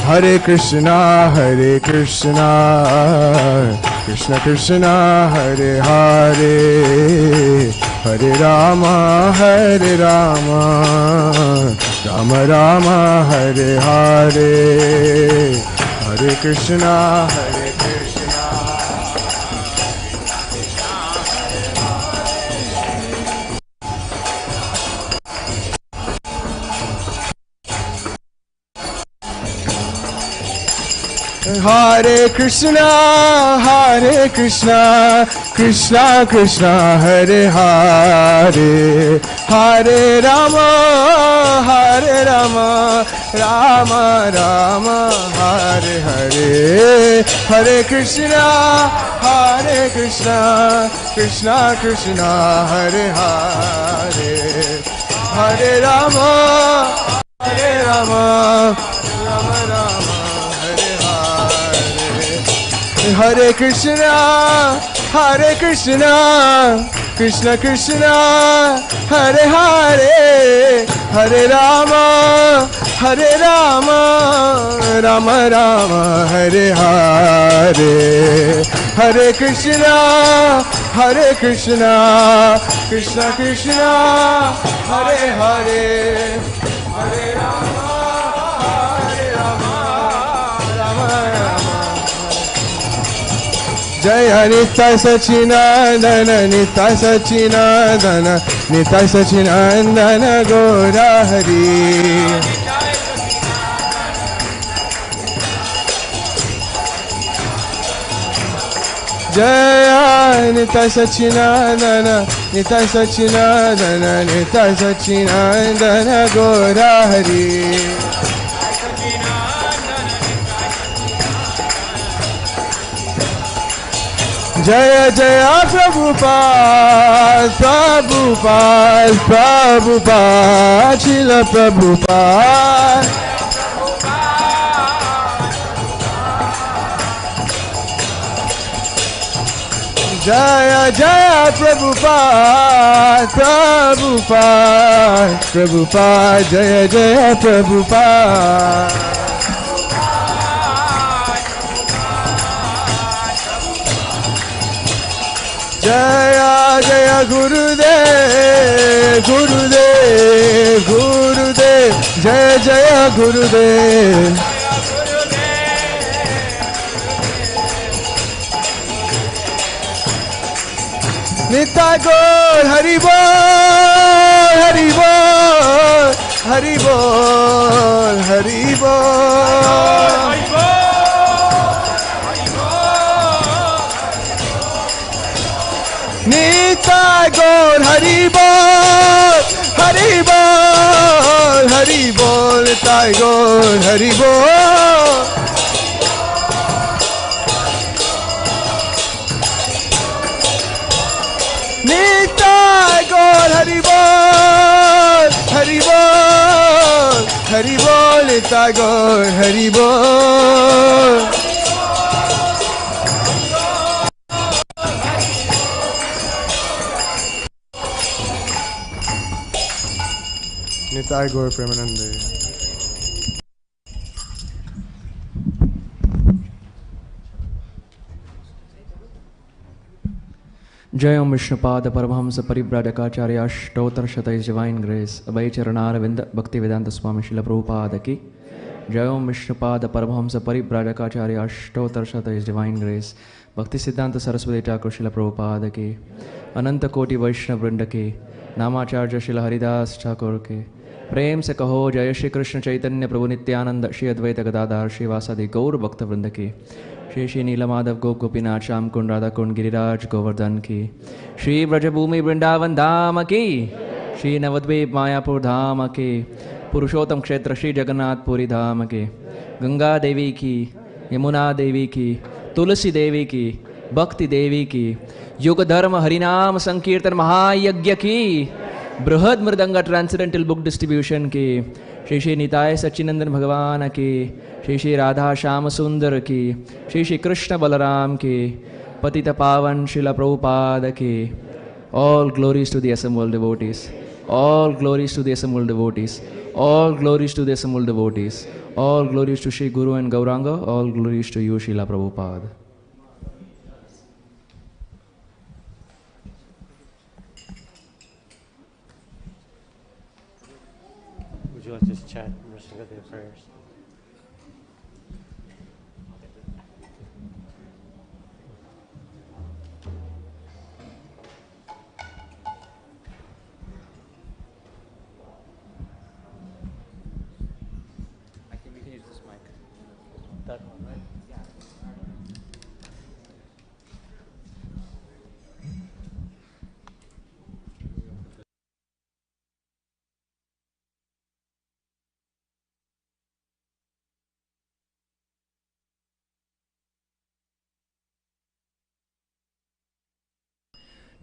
Hare Krishna, Hare Krishna, Krishna Krishna, Hare Hare, Hare Rama, Hare Rama, Rama Rama, Hare Hare, Hare Krishna, Hare Krishna. Hare Krishna, Hare Krishna, Krishna Krishna, Hare Hare, Hare Rama, Hare Rama, Rama Rama, Hare Hare, Hare Krishna, Hare Krishna, Krishna Krishna, Hare Hare, Hare Rama, Hare Rama, Rama Rama. Hare Krishna, Hare Krishna, Krishna Krishna, Hare Hare, Hare Rama, Hare Rama, Rama Rama, Hare Hare, Hare Krishna, Hare Krishna, Krishna Krishna, Hare Hare, Hare Rama. जय नित्य सच्चिदानंद नित्य सच्चिदानंद नित्य सच्चिदानंद गौरा हरि जय नित्य सच्चिदानंद नित्य सच्चिदानंद नित्य सच्चिदानंद गौरा हरि जय जय प्रभुपाद प्रभुपाद प्रभुपाद शिल प्रभुपाद जय जय प्रभुपाद प्रभुपाद प्रभुपाद जय जय प्रभुपाद जय जय गुरुदेव गुरुदेव गुरुदेव जय जय गुरुदेव नित्य गौर हरि बोल हरि बोल हरि बोल हरि बोल नित्य गौर हरि बोल हरि बोल हरि बोल नित्य गौर हरि बोल नित्य गौर हरि बोल हरि बोल हरि बोल नित्य गौर हरि बोल निताय गौर प्रेमानंदे जय ओम विष्णुपाद परमहंस परिव्राजकाचार्य अष्टोत्तर शतैः डिवाइन ग्रेस अभय चरणारविंद भक्ति वेदांत स्वामी शिल प्रभुपाद की जय ओम विष्णुपाद परमहंस परिव्राजकाचार्य अष्टोत्तर शतैः डिवाइन ग्रेस भक्ति सिद्धांत सरस्वती ठाकुर शिल प्रभुपाद की अनंत कोटि वैष्णव वृंद की नामाचार्य शिल हरिदास ठाकुर के प्रेम से कहो जय श्री कृष्ण चैतन्य प्रभु नित्यानंद श्री अद्वैत गदाधार श्रीवासादि गौर भक्त वृंद की श्री श्री नीलमाधव गोप गोपीनाथ श्याम कुंड राधा कुंड गिरिराज गोवर्धन की श्री ब्रजभूमि वृंदावन धाम की श्री नवद्वीप मायापुर धाम के पुरुषोत्तम क्षेत्र श्री जगन्नाथपुरी धाम के गंगा देवी की यमुना देवी की तुलसी देवी की भक्ति देवी की युग धर्म हरिनाम संकीर्तन महायज्ञ की बृहद मृदंग ट्रांसेंडेंटल बुक डिस्ट्रीब्यूशन की श्री श्री निताय सच्चिनंदन भगवान की श्री श्री राधा श्याम सुंदर की श्री श्री कृष्ण बलराम की पतित पावन शिला प्रभुपाद की all glories to the assembled devotees all glories to the assembled devotees all glories to the assembled devotees all glories to Shri Guru and Gauranga all glories to you Srila Prabhupada. Would you like to just chat and recite their prayers? I think we can use this mic. That one, right?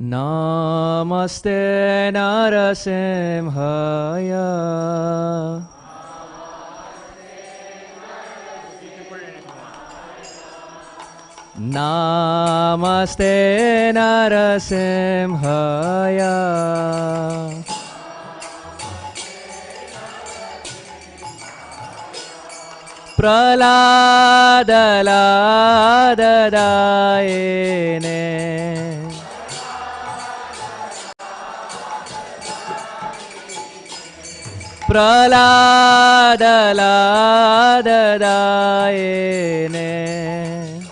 Namaste Narasimhaya Namaste Narasimhaya Praladadayane Praladadayane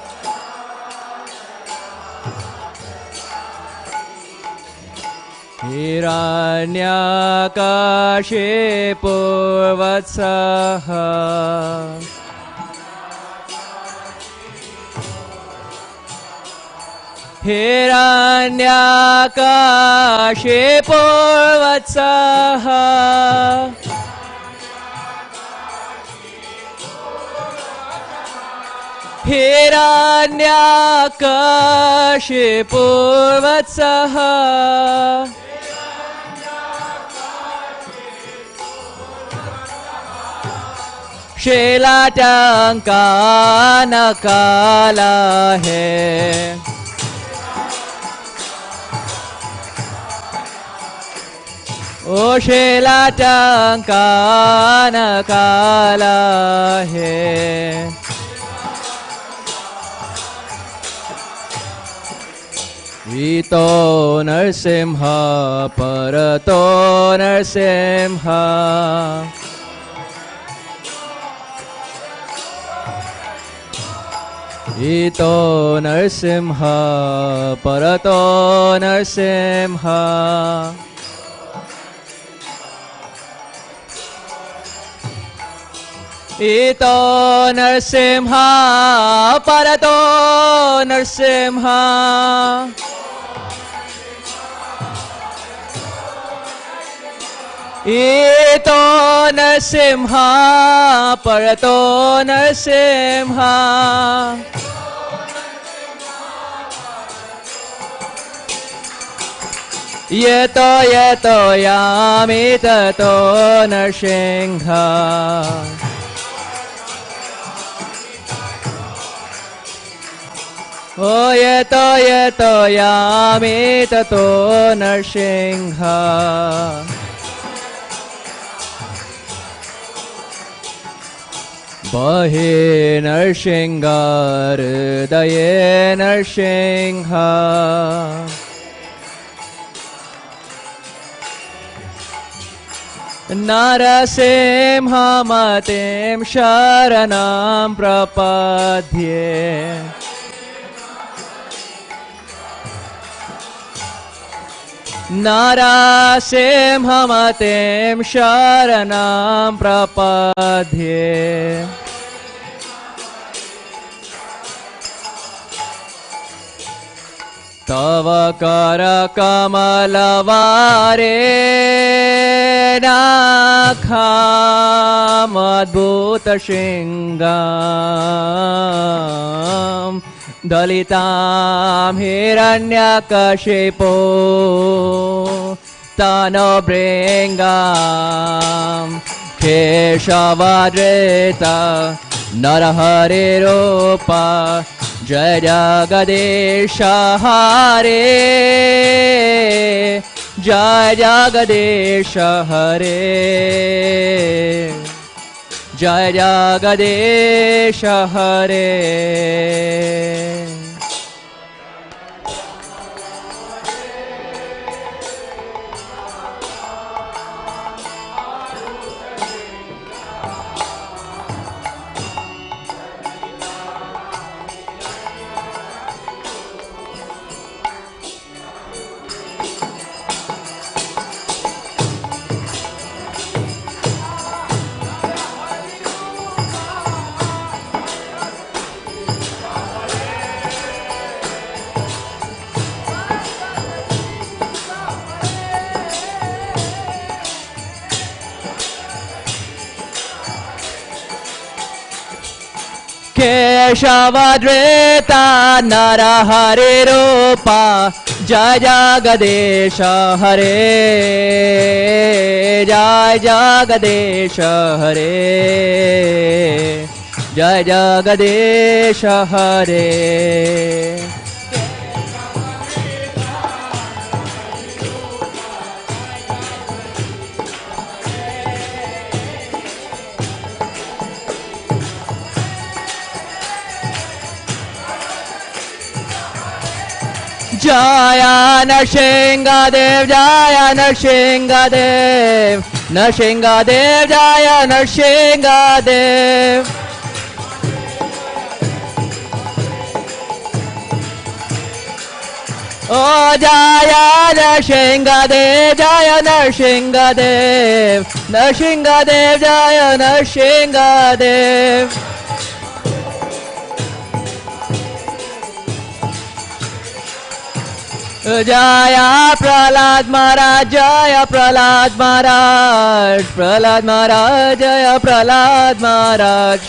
हिरण्यकशिपुर्वत्सः हिरण्यकशिपुर्वत्सः हिरण्यकशिपुर्वत्सः शीलाटङ्कानकाला है ओ शीलाटङ्कानकाला है ईतो नरसिंह परतो नरसिंह ईतो नरसिंह परतो नरसिंह ईतो नरसिंह परतो नरसिंह ईतो नरसिंह परतो नरसिंह यतो यामि ततो नरसिंह ओ यतो यामि ततो नरसिंह बहे नरसिंह हृदये नरसिंह नरसिंहमतिं शरणं प्रपद्ये नरसिंहमतिं शरणं प्रपद्ये तव करकमलवारेणाखामद्भुतशृङ्गां दलितां हिरण्यकशिपो तनुभृङ्गां केशवधृता नरहरिरूपा जय जगदीश हरे जय जगदीश हरे जय जगदीश हरे केशवधृता नरहरिरूपा जय जगदीश हरे जय जगदीश हरे जय जगदीश हरे जय नरसिंहदेव जय नरसिंहदेव नरसिंहदेव जय नरसिंहदेव ओ जय नरसिंहदेव जय नरसिंहदेव नरसिंहदेव जय नरसिंहदेव जय प्रहलाद महाराज जय प्रहलाद महाराज जय प्रहलाद महाराज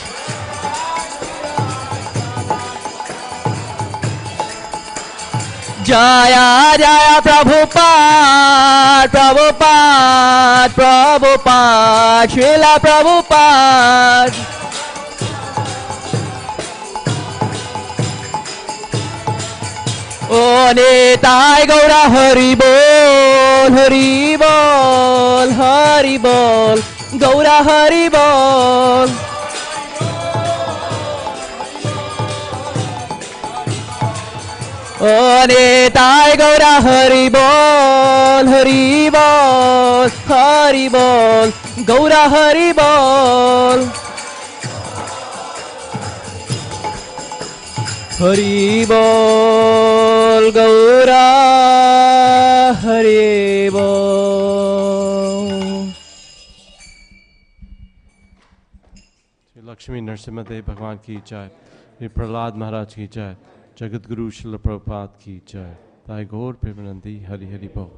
जय जय प्रभुपाद श्रीला प्रभुपाद ओ निताय गौरा हरि बोल गौरा हरि बोल ओ निताय गौरा हरि बोल गौरा हरि बोल हरि बोल गौरा हरि बोल। श्री लक्ष्मी नरसिम्हदेव भगवान की जय। श्री प्रहलाद महाराज की जय। जगत गुरु शिल प्रभुपाद की जय। ताई घोर प्रेमानंदी हरि हरि बोल।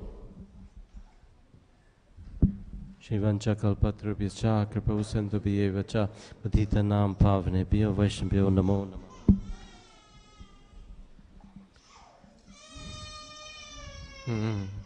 श्रीवंचा कल्पतरुभ्यश्च कृपा सिन्धुभ्येव च पतितानां पावनेभ्यो वैष्णवेभ्यो नमो नमः। Mm-hmm.